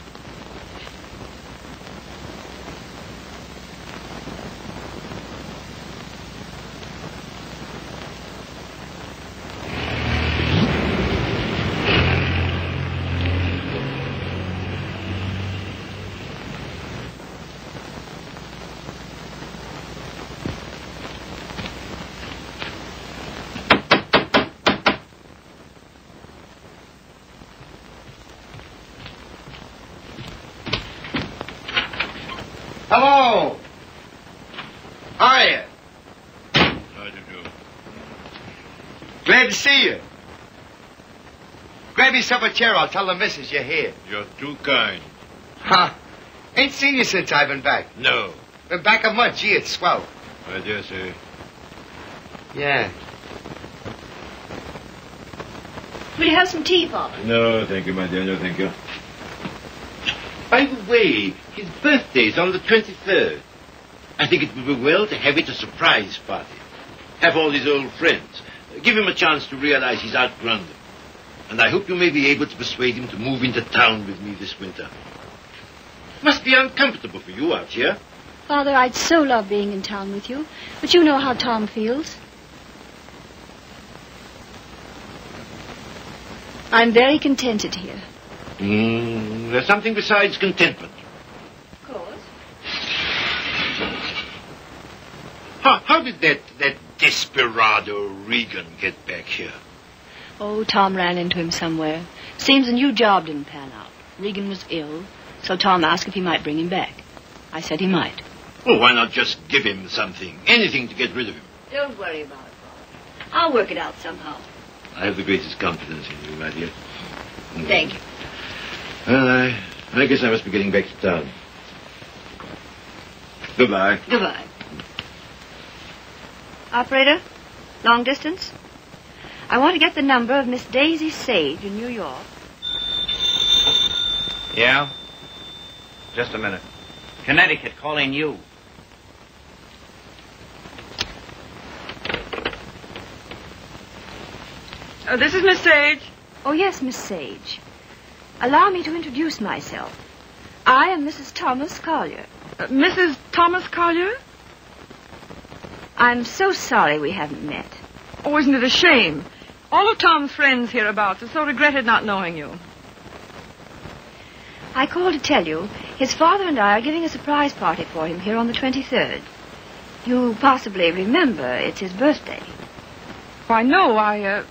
Hello. How are you? How do you do? Glad to see you. Grab yourself a chair. I'll tell the missus you're here. You're too kind. Huh? Ain't seen you since I've been back. No. Been back a month. Gee, it's swell. I dare say. Yeah. Will you have some tea, Father? No, thank you, my dear. No, thank you. By the way, his birthday's on the 23rd. I think it would be well to have it a surprise party. Have all his old friends. Give him a chance to realize he's outgrown them. And I hope you may be able to persuade him to move into town with me this winter. Must be uncomfortable for you out here. Father, I'd so love being in town with you. But you know how Tom feels. I'm very contented here. There's something besides contentment. Of course. How did that desperado Regan get back here? Oh, Tom ran into him somewhere. Seems a new job didn't pan out. Regan was ill, so Tom asked if he might bring him back. I said he might. Well, why not just give him something? Anything to get rid of him. Don't worry about it, Father. I'll work it out somehow. I have the greatest confidence in you, my dear. Thank you. Well, I guess I must be getting back to town. Goodbye. Goodbye. Operator, long distance? I want to get the number of Miss Daisy Sage in New York. Yeah? Just a minute. Connecticut, calling you. This is Miss Sage. Oh, yes, Miss Sage. Allow me to introduce myself. I am Mrs. Thomas Collier. Mrs. Thomas Collier? I'm so sorry we haven't met. Oh, isn't it a shame? All of Tom's friends hereabouts have so regretted not knowing you. I called to tell you his father and I are giving a surprise party for him here on the 23rd. You possibly remember it's his birthday. Why, no,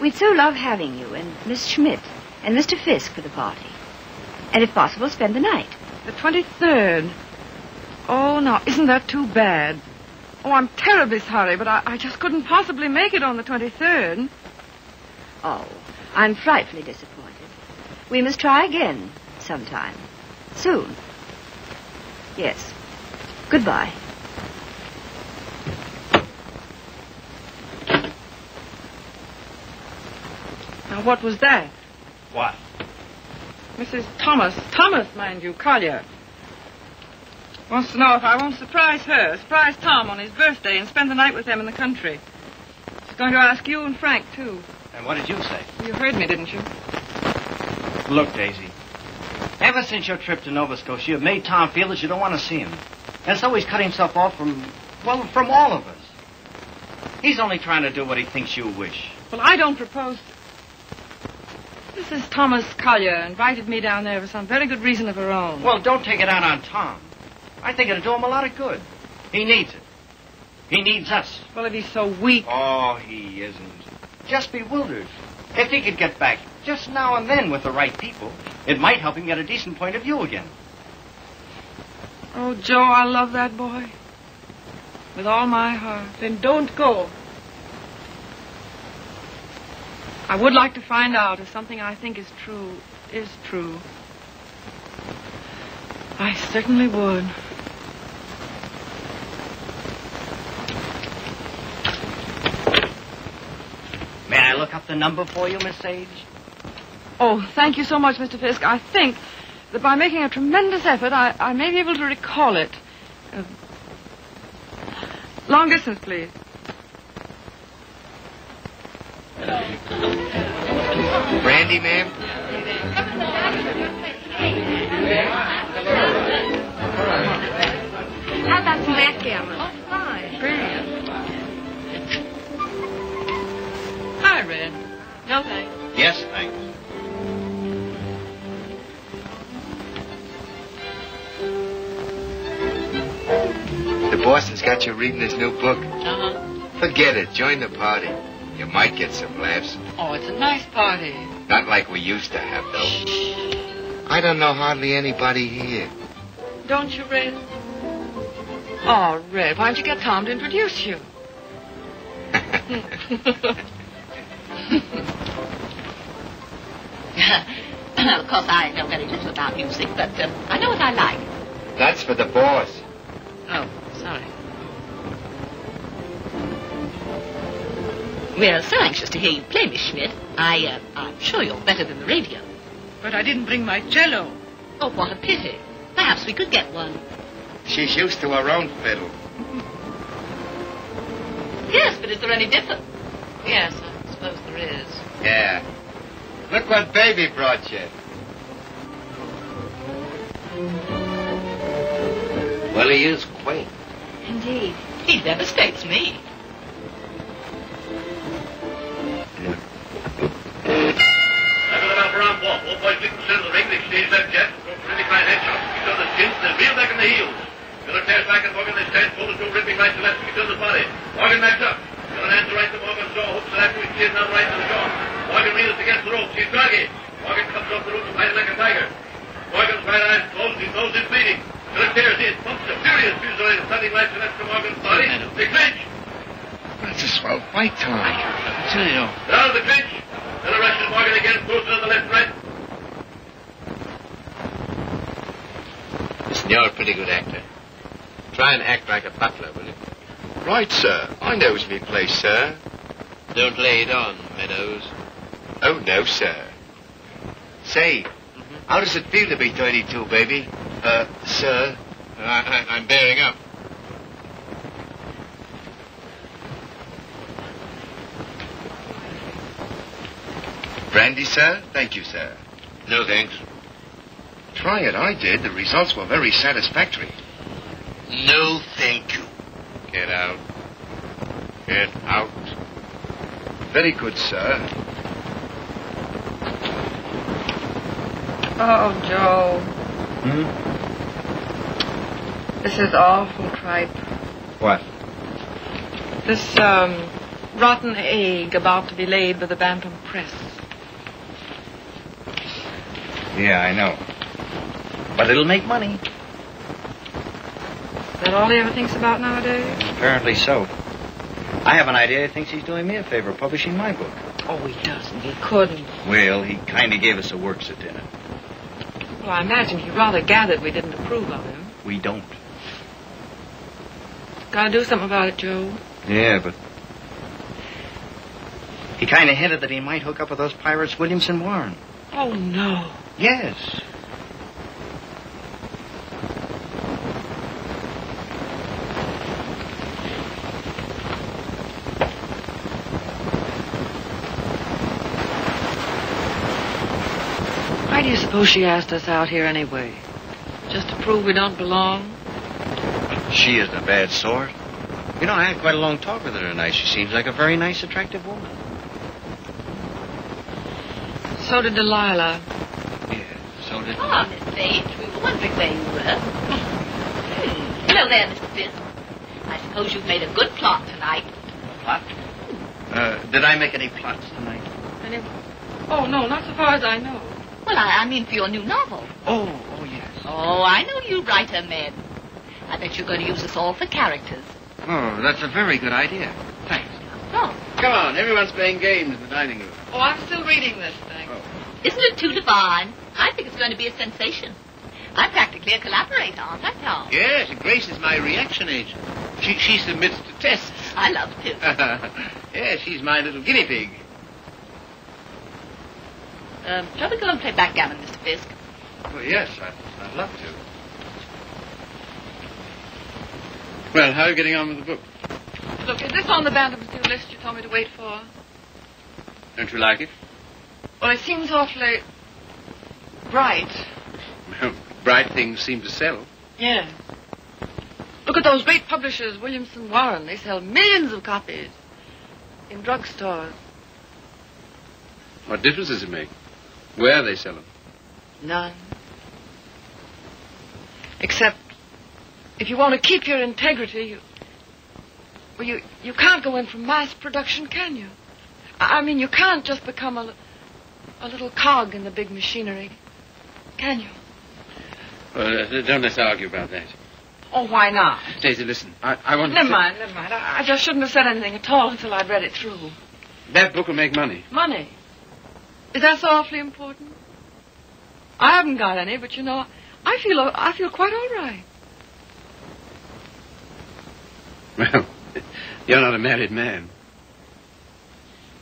We'd so love having you and Miss Schmidt and Mr. Fisk for the party. And if possible, spend the night. The 23rd. Oh, now, isn't that too bad? Oh, I'm terribly sorry, but I just couldn't possibly make it on the 23rd. Oh, I'm frightfully disappointed. We must try again sometime. Soon. Yes. Goodbye. Now, what was that? What? Mrs. Thomas, mind you, Collier. Wants to know if I won't surprise Tom on his birthday and spend the night with them in the country. She's going to ask you and Frank, too. And what did you say? You heard me, didn't you? Look, Daisy. Ever since your trip to Nova Scotia, you've made Tom feel that you don't want to see him. And so he's cut himself off from all of us. He's only trying to do what he thinks you wish. Well, I don't propose... Mrs. Thomas Collier invited me down there for some very good reason of her own. Well, don't take it out on Tom. I think it'll do him a lot of good. He needs it. He needs us. Well, if he's so weak... Oh, he isn't. Just bewildered. If he could get back just now and then with the right people, it might help him get a decent point of view again. Oh, Joe, I love that boy. With all my heart. Then don't go. I would like to find out if something I think is true. I certainly would. May I look up the number for you, Miss Sage? Oh, thank you so much, Mr. Fisk. I think that by making a tremendous effort, I may be able to recall it. Long distance, please. Brandy, ma'am? How about some backgammon? Oh, fine. Brilliant. Hi, Red. No thanks. Yes, thanks. The Boston's got you reading his new book. Uh-huh. Forget it. Join the party. You might get some laughs. Oh, it's a nice party. Not like we used to have, though. I don't know hardly anybody here. Don't you, Red? Oh, Red, why don't you get Tom to introduce you? Of course, I know very little about music, but I know what I like. That's for the boss. Oh, sorry. We're so anxious to hear you play, Miss Schmidt. I'm sure you're better than the radio. But I didn't bring my cello. Oh, what a pity. Perhaps we could get one. She's used to her own fiddle. Yes, but is there any difference? Yes, I suppose there is. Yeah. Look what Baby brought you. Well, he is quaint. Indeed. He devastates me. Morgan backs up. Got an answer right to Morgan's jaw. Hooks it after he steers out right to the jaw. Morgan reels against the rope. She's draggy. Morgan comes off the rope and fighting like a tiger. Morgan's right eye's closed. His nose is bleeding. Philip tears in. Pumps a furious fusillade of stunning right to left to Morgan's body. They clinch. That's a swell fight, Tom. Now the clinch. Then arrested Morgan again. Throws it on the left right. Listen, you're a pretty good actor. Try and act like a butler, will you? Right, sir. I knows me place, sir. Don't lay it on, Meadows. Oh, no, sir. Say, how does it feel to be 32, baby? Sir? I'm bearing up. Brandy, sir? Thank you, sir. No, thanks. Try it. I did. The results were very satisfactory. No, thank you. Get out. Get out. Very good, sir. Oh, Joe. This is awful tripe. What? This, rotten egg about to be laid by the Bantam Press. Yeah, I know. But it'll make money. Is that all he ever thinks about nowadays? Apparently so. I have an idea he thinks he's doing me a favor publishing my book. Oh, he doesn't. He couldn't. Well, he kind of gave us a works at dinner. Well, I imagine he rather gathered we didn't approve of him. We don't. Gotta do something about it, Joe. Yeah, but... He kind of hinted that he might hook up with those pirates, Williamson Warren. Oh, no. Yes. Why do you suppose she asked us out here anyway? Just to prove we don't belong? She isn't a bad sort. You know, I had quite a long talk with her tonight. She seems like a very nice, attractive woman. So did Delilah. Yeah, so did... Ah, Miss Page, we were wondering where you were. Hello there, Mr. Fisk. I suppose you've made a good plot tonight. Plot? Did I make any plots tonight? Oh, no, not so far as I know. Well, I mean for your new novel. Oh, yes. Oh, I know you writer men. I bet you're going to use us all for characters. Oh, that's a very good idea. Thanks. Oh. Come on, everyone's playing games in the dining room. Oh, I'm still reading this thing. Oh. Isn't it too divine? I think it's going to be a sensation. I'm practically a collaborator, aren't I, Tom? Yes, Grace is my reaction agent. She submits to tests. I love to. Yes, she's my little guinea pig. Shall we go and play backgammon, Mr. Fisk? Oh, yes, I'd love to. Well, how are you getting on with the book? Look, is this on the Bantam's new list you told me to wait for? Don't you like it? Well, it seems awfully bright. Well, bright things seem to sell. Yeah. Look at those great publishers, Williamson Warren. They sell millions of copies in drugstores. What difference does it make? Where they sell them? None. Except if you want to keep your integrity, you can't go in for mass production, can you? I mean, you can't just become a little cog in the big machinery, can you? Well, don't let's argue about that. Oh, why not? Daisy, listen, I want to... Never mind. I just shouldn't have said anything at all until I'd read it through. That book will make money. Money? Is that so awfully important? I haven't got any, but you know, I feel quite all right. Well, you're not a married man.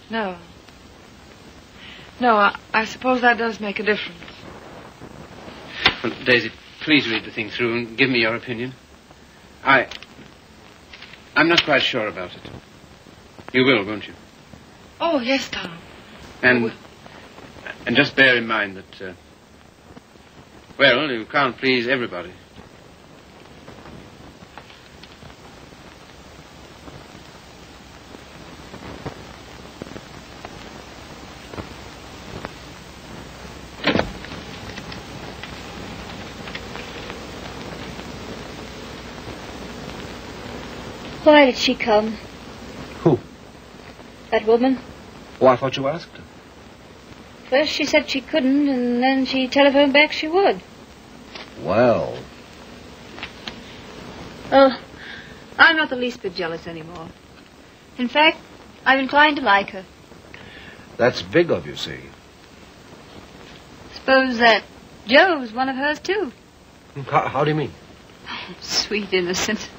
No, I suppose that does make a difference. Well, Daisy, please read the thing through and give me your opinion. I'm not quite sure about it. You will, won't you? Oh, yes, Tom. And just bear in mind that, well, you can't please everybody. Why did she come? Who? That woman. Oh, I thought you asked her. First she said she couldn't, and then she telephoned back she would. Well. Oh, I'm not the least bit jealous anymore. In fact, I'm inclined to like her. That's big of you, see. Suppose that Joe's one of hers, too. How do you mean? Sweet innocent.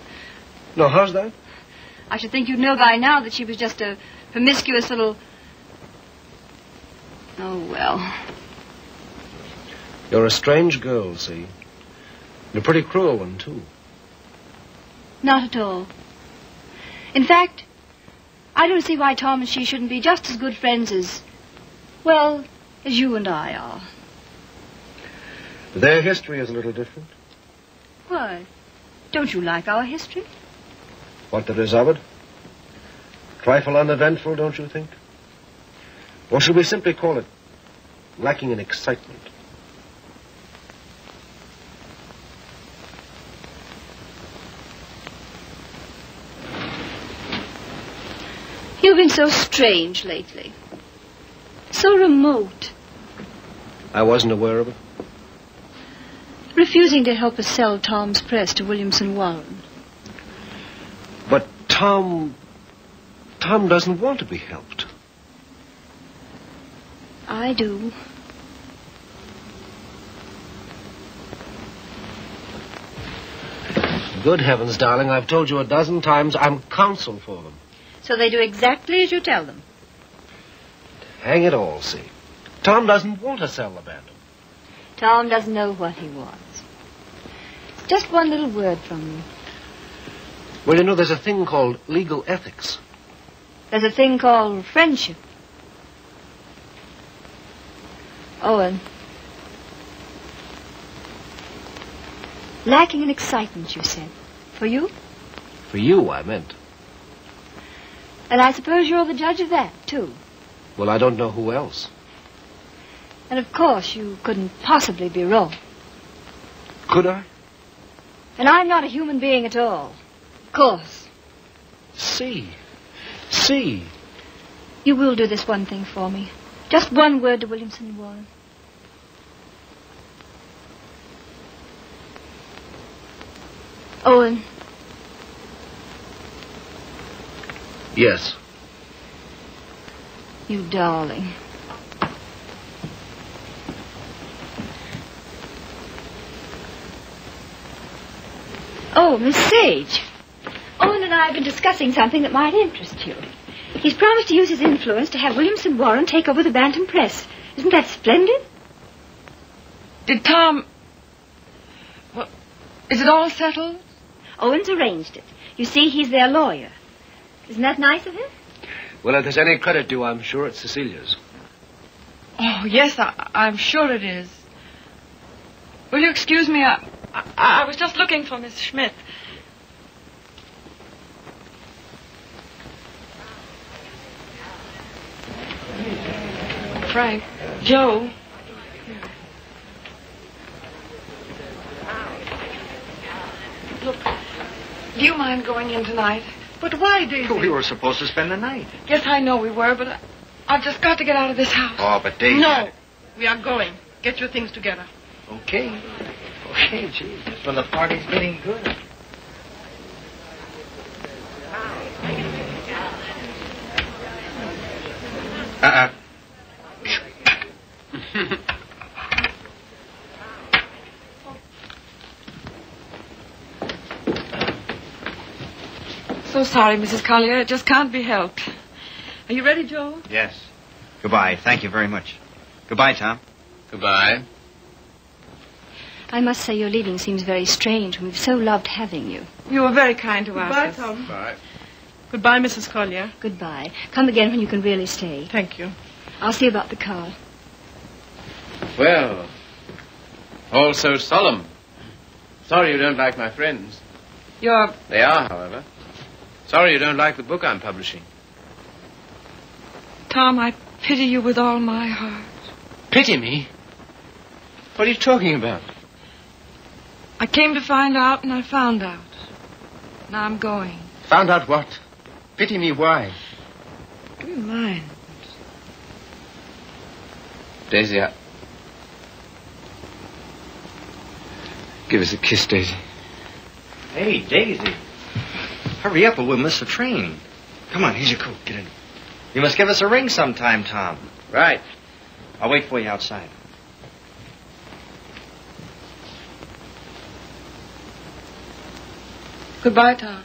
No, how's that? I should think you'd know by now that she was just a promiscuous little... Oh, well. You're a strange girl, see? And a pretty cruel one, too. Not at all. In fact, I don't see why Tom and she shouldn't be just as good friends as, well, as you and I are. Their history is a little different. Why? Don't you like our history? What there is of it? Trifle uneventful, don't you think? Or should we simply call it lacking in excitement? You've been so strange lately. So remote. I wasn't aware of it. Refusing to help us sell Tom's press to Williamson Warren. But Tom doesn't want to be helped. I do. Good heavens, darling, I've told you a dozen times I'm counsel for them. So they do exactly as you tell them. Hang it all, see. Tom doesn't want to sell the Bantam. Tom doesn't know what he wants. Just one little word from you. Well, you know, there's a thing called legal ethics. There's a thing called friendship. Owen. Lacking in excitement, you said. For you? For you, I meant. And I suppose you're the judge of that, too. Well, I don't know who else. And of course you couldn't possibly be wrong. Could I? And I'm not a human being at all. Of course. See. You will do this one thing for me. Just one word to Williamson Warren. Owen. Yes. You darling. Oh, Miss Sage. Owen and I have been discussing something that might interest you. He's promised to use his influence to have Williamson Warren take over the Bantam Press. Isn't that splendid? Did Tom... Well, is it all settled? Owen's arranged it. You see, he's their lawyer. Isn't that nice of him? Well, if there's any credit due, I'm sure it's Cecilia's. Oh, yes, I'm sure it is. Will you excuse me? I was just looking for Miss Schmidt. Frank. Joe. Look, do you mind going in tonight? But why, Daisy? We were supposed to spend the night. Yes, I know we were, but I've just got to get out of this house. Oh, but Daisy... No. We are going. Get your things together. Okay, gee. Well, the party's getting good. So sorry, Mrs. Collier. It just can't be helped. Are you ready, Joe? Yes. Goodbye. Thank you very much. Goodbye, Tom. Goodbye. I must say your leaving seems very strange. We've so loved having you. You were very kind to us. Goodbye, Tom. Bye. Goodbye, Mrs. Collier. Goodbye. Come again when you can really stay. Thank you. I'll see about the car. Well, all so solemn. Sorry you don't like my friends. They are, however. Sorry you don't like the book I'm publishing. Tom, I pity you with all my heart. Pity me? What are you talking about? I came to find out, and I found out. Now I'm going. Found out what? Pity me why? Give me mine. Daisy, give us a kiss, Daisy. Hey, Daisy. Hurry up or we'll miss the train. Come on, here's your coat. Get in. You must give us a ring sometime, Tom. Right. I'll wait for you outside. Goodbye, Tom.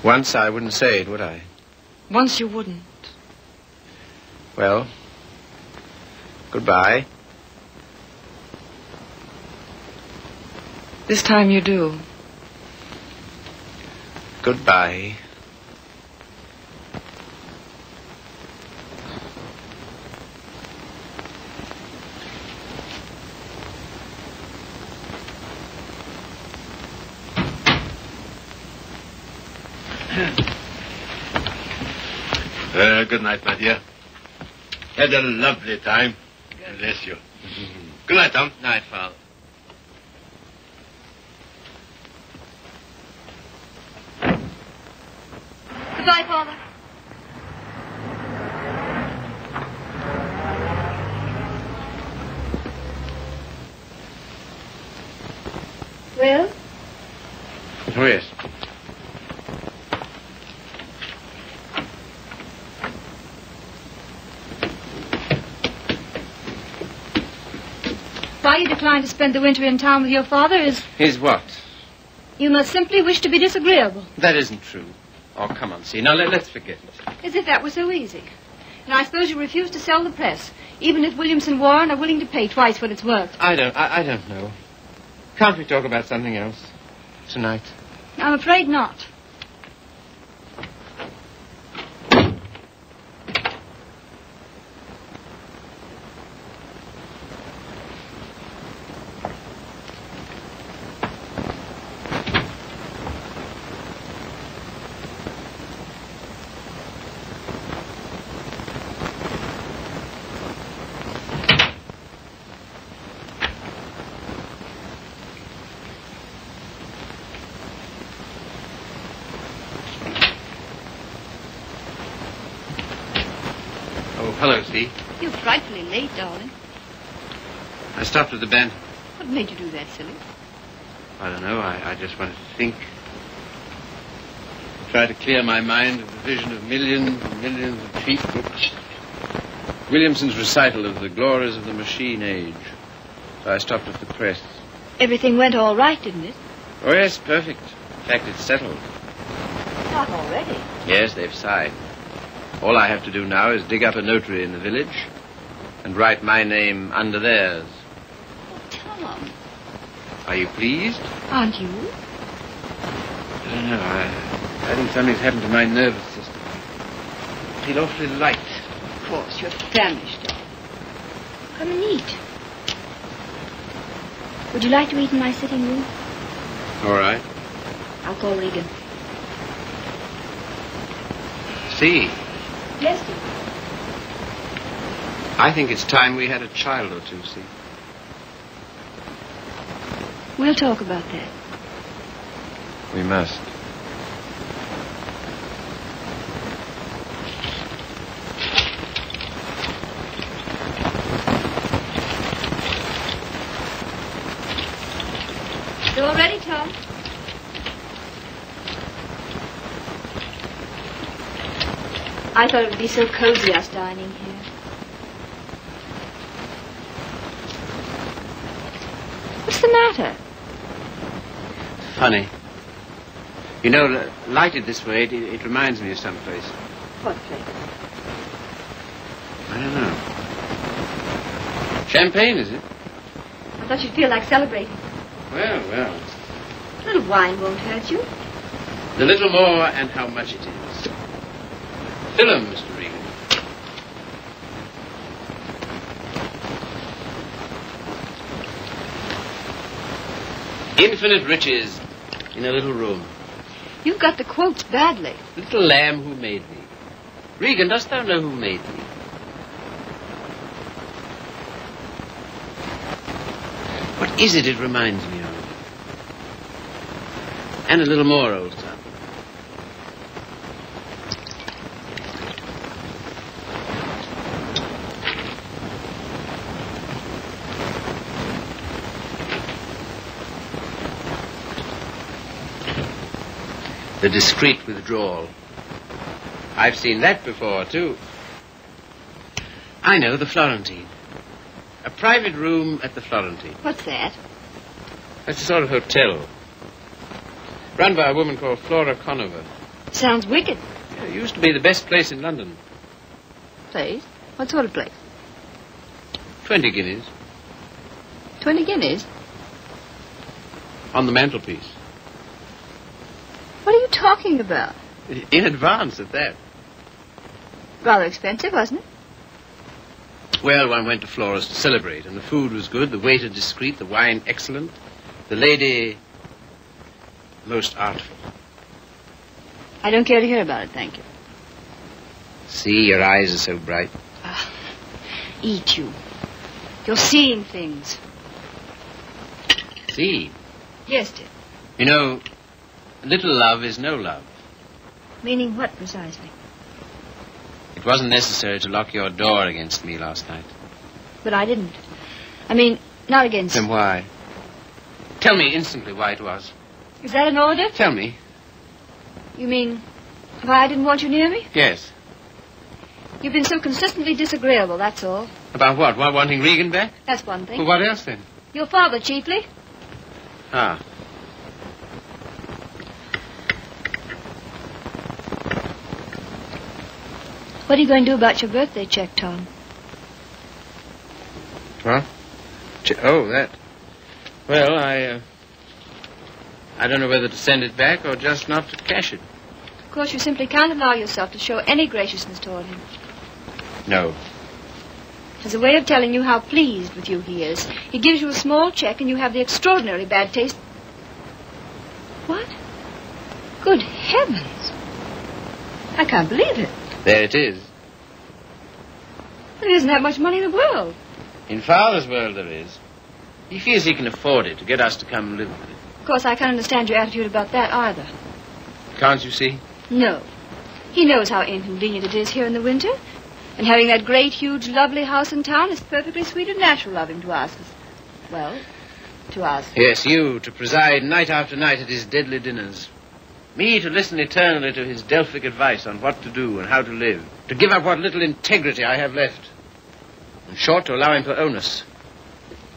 Once I wouldn't say it, would I? Once you wouldn't. Well, goodbye. This time you do. Goodbye. Good night, my dear. Had a lovely time. Bless you. Good night, Tom. Night, Father. Goodbye, Father. Well? Oh, yes. Why you decline to spend the winter in town with your father is... Is what? You must simply wish to be disagreeable. That isn't true. Oh, come on, see. Now, let's forget it. As if that were so easy. And I suppose you refuse to sell the press, even if Williamson Warren are willing to pay twice what it's worth. I don't know. Can't we talk about something else tonight? I'm afraid not. Hello, Steve. You're frightfully late, darling. I stopped at the band. What made you do that, silly? I don't know. I just wanted to think. Try to clear my mind of the vision of millions and millions of cheap books. Williamson's recital of the glories of the machine age. So I stopped at the press. Everything went all right, didn't it? Oh, yes, perfect. In fact, it's settled. Not already. Yes, they've signed. All I have to do now is dig up a notary in the village and write my name under theirs. Oh, Tom. Are you pleased? Aren't you? I don't know. I think something's happened to my nervous system. I feel awfully light. Of course, you're famished, darling. Come and eat. Would you like to eat in my sitting room? All right. I'll call Regan. See, Yes, dear. I think it's time we had a child or two, see. We'll talk about that. We must. You all ready, Tom? I thought it would be so cozy, us dining here. What's the matter? Funny. You know, lighted this way, it reminds me of some place. What place? I don't know. Champagne, is it? I thought you'd feel like celebrating. Well. A little wine won't hurt you. A little more, and how much it is. Fill 'em, Mr. Regan. Infinite riches in a little room. You've got the quotes badly. Little lamb who made thee. Regan, dost thou know who made thee? What is it reminds me of? And a little more, old son. The discreet withdrawal. I've seen that before, too. I know, the Florentine. A private room at the Florentine. What's that? That's a sort of hotel. Run by a woman called Flora Conover. Sounds wicked. Yeah, it used to be the best place in London. Place? What sort of place? 20 guineas. 20 guineas? On the mantelpiece. What are you talking about? In advance at that. Rather expensive, wasn't it? Well, one went to Flora's to celebrate, and the food was good, the waiter discreet, the wine excellent, the lady most artful. I don't care to hear about it, thank you. See, your eyes are so bright. Eat you. You're seeing things. See? Yes, dear. You know, little love is no love. Meaning what, precisely? It wasn't necessary to lock your door against me last night. But I didn't. I mean, not against... Then why? Tell me instantly why it was. Is that an order? Tell me. You mean why I didn't want you near me? Yes. You've been so consistently disagreeable, that's all. About what? Why wanting Regan back? That's one thing. Well, what else then? Your father, chiefly. Ah. What are you going to do about your birthday check, Tom? What? Oh, that. Well, I don't know whether to send it back or just not to cash it. Of course, you simply can't allow yourself to show any graciousness toward him. No. As a way of telling you how pleased with you he is, he gives you a small check and you have the extraordinary bad taste... What? Good heavens. I can't believe it. There it is. There isn't that much money in the world. In Father's world there is. He feels he can afford it to get us to come and live with it. Of course, I can't understand your attitude about that either. Can't you see? No. He knows how inconvenient it is here in the winter. And having that great, huge, lovely house in town is perfectly sweet and natural of him to ask us. Well, to ask. Yes, you, to preside night after night at his deadly dinners. Me to listen eternally to his Delphic advice on what to do and how to live. To give up what little integrity I have left. In short, to allow him to own us.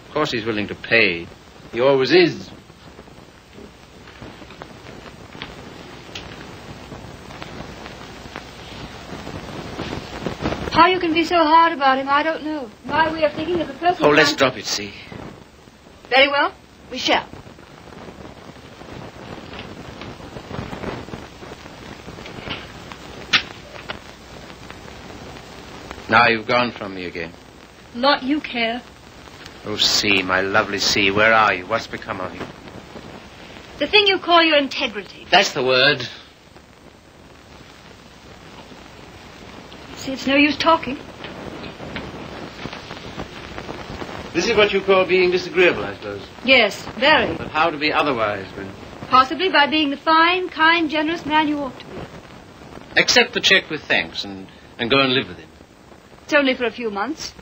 Of course he's willing to pay. He always is. How you can be so hard about him, I don't know. My way of thinking is a person... Oh, let's drop it, see. Very well. We shall. Now you've gone from me again. Lot you care. Oh, C, my lovely C, where are you? What's become of you? The thing you call your integrity. That's the word. See, it's no use talking. This is what you call being disagreeable, I suppose. Yes, very. But how to be otherwise when... Possibly by being the fine, kind, generous man you ought to be. Accept the check with thanks and go and live with him. It's only for a few months.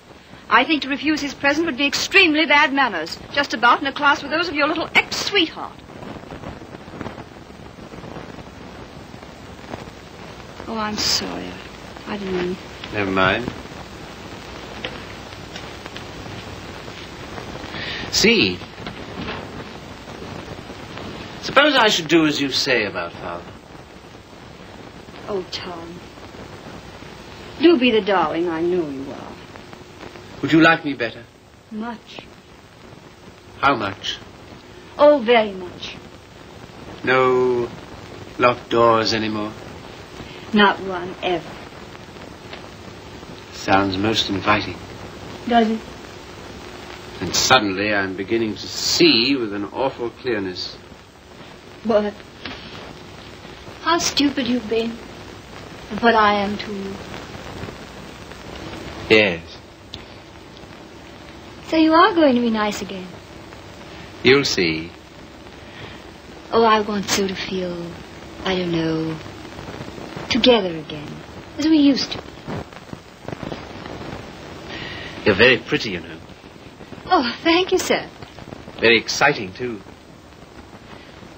I think to refuse his present would be extremely bad manners. Just about in a class with those of your little ex-sweetheart. Oh, I'm sorry. I didn't mean... Never mind. See, suppose I should do as you say about Father. Oh, Tom. Do be the darling I know you are. Would you like me better? Much. How much? Oh, very much. No locked doors anymore? Not one, ever. Sounds most inviting. Does it? And suddenly I'm beginning to see with an awful clearness. What? How stupid you've been. And what I am to you. Yes. So you are going to be nice again. You'll see. Oh, I want so to feel, I don't know, together again, as we used to. You're very pretty, you know. Oh, thank you, sir. Very exciting, too.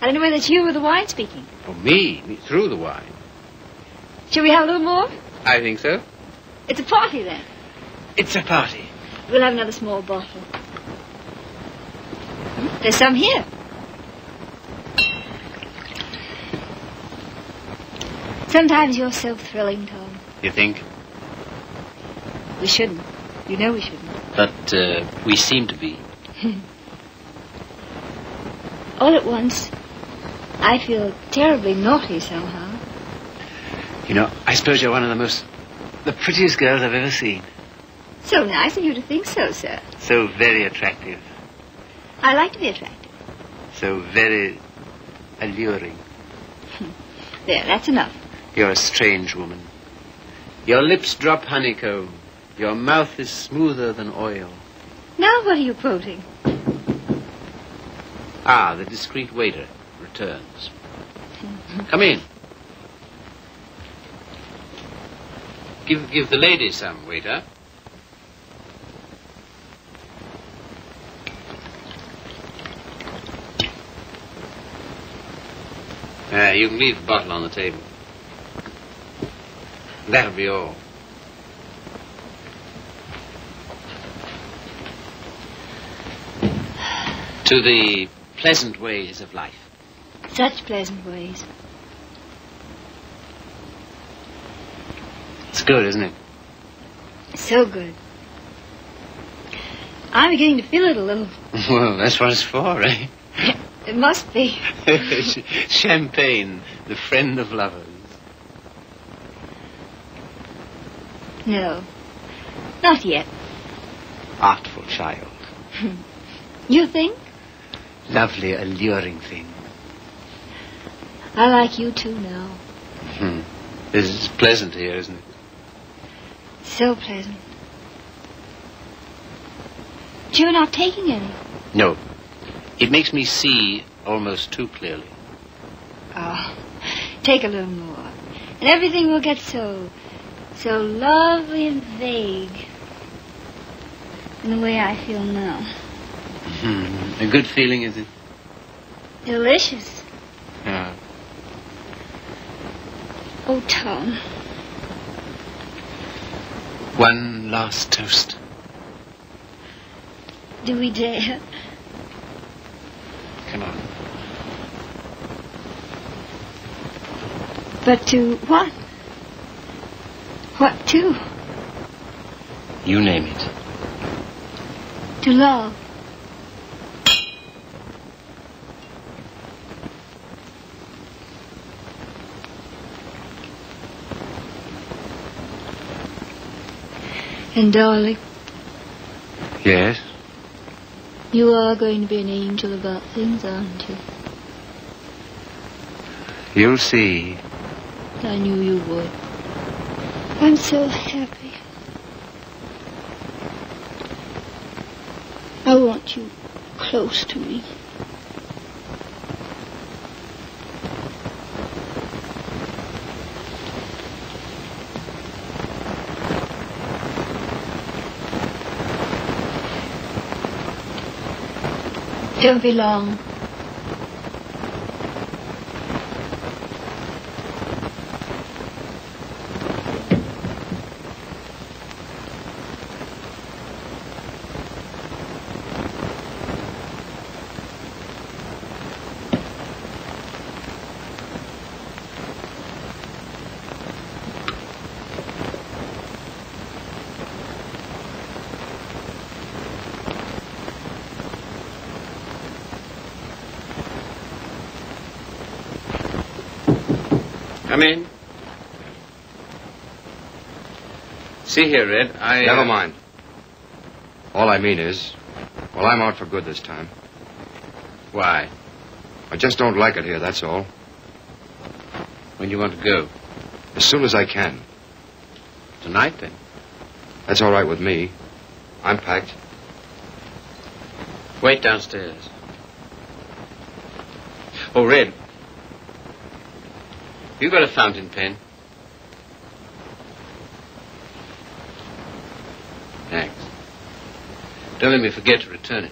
I don't know whether it's you or the wine speaking. Oh, me through the wine. Shall we have a little more? I think so. It's a party, then. It's a party. We'll have another small bottle. There's some here. Sometimes you're so thrilling, Tom. You think? We shouldn't. You know we shouldn't. But we seem to be. All at once, I feel terribly naughty somehow. You know, I suppose you're one of the prettiest girls I've ever seen. So nice of you to think so, sir. So very attractive. I like to be attractive. So very alluring. There, that's enough. You're a strange woman. Your lips drop honeycomb. Your mouth is smoother than oil. Now what are you quoting? Ah, the discreet waiter returns. Come in. Give the lady some, waiter. You can leave the bottle on the table. That'll be all. To the pleasant ways of life. Such pleasant ways. It's good, isn't it? So good. I'm beginning to feel it a little. Well, that's what it's for, eh? It must be. Champagne, the friend of lovers. No, not yet. Artful child. You think? Lovely, alluring thing. I like you too now. It's pleasant here, isn't it? So pleasant. But you're not taking any. No. It makes me see almost too clearly. Oh, take a little more. And everything will get so lovely and vague. In the way I feel now. A good feeling, is it? Delicious. Yeah. Oh, Tom. One last toast. Do we dare? Come on. But to what? What to? You name it. To love. And darling. Yes? You are going to be an angel about things, aren't you? You'll see. I knew you would. I'm so happy. I want you close to me. Don't be long. Come in. See here, Red, Never mind. All I mean is, well, I'm out for good this time. Why? I just don't like it here, that's all. When do you want to go? As soon as I can. Tonight, then? That's all right with me. I'm packed. Wait downstairs. Oh, Red. You got a fountain pen? Thanks. Don't let me forget to return it.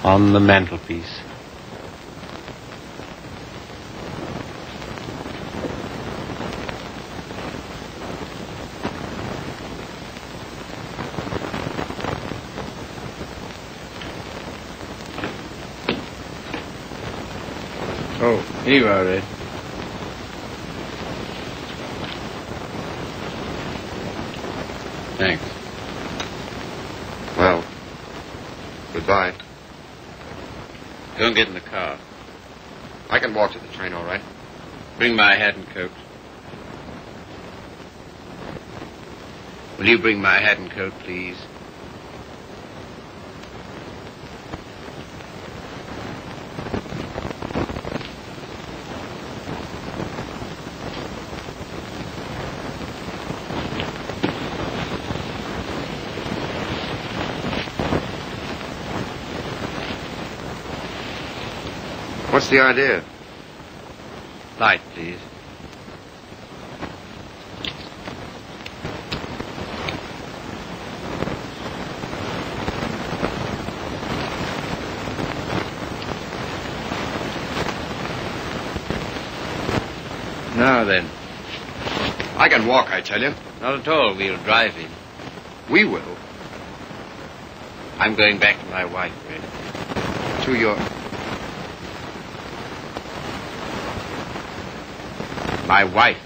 on the mantelpiece. Oh, here you are, Red. Thanks. Well, goodbye. Don't get in the car. I can walk to the train, all right? Bring my hat and coat. Will you bring my hat and coat, please? What's the idea? Light, please. Now then. I can walk, I tell you. Not at all. We'll drive in. We will. I'm going back to my wife, Red. To your... My wife.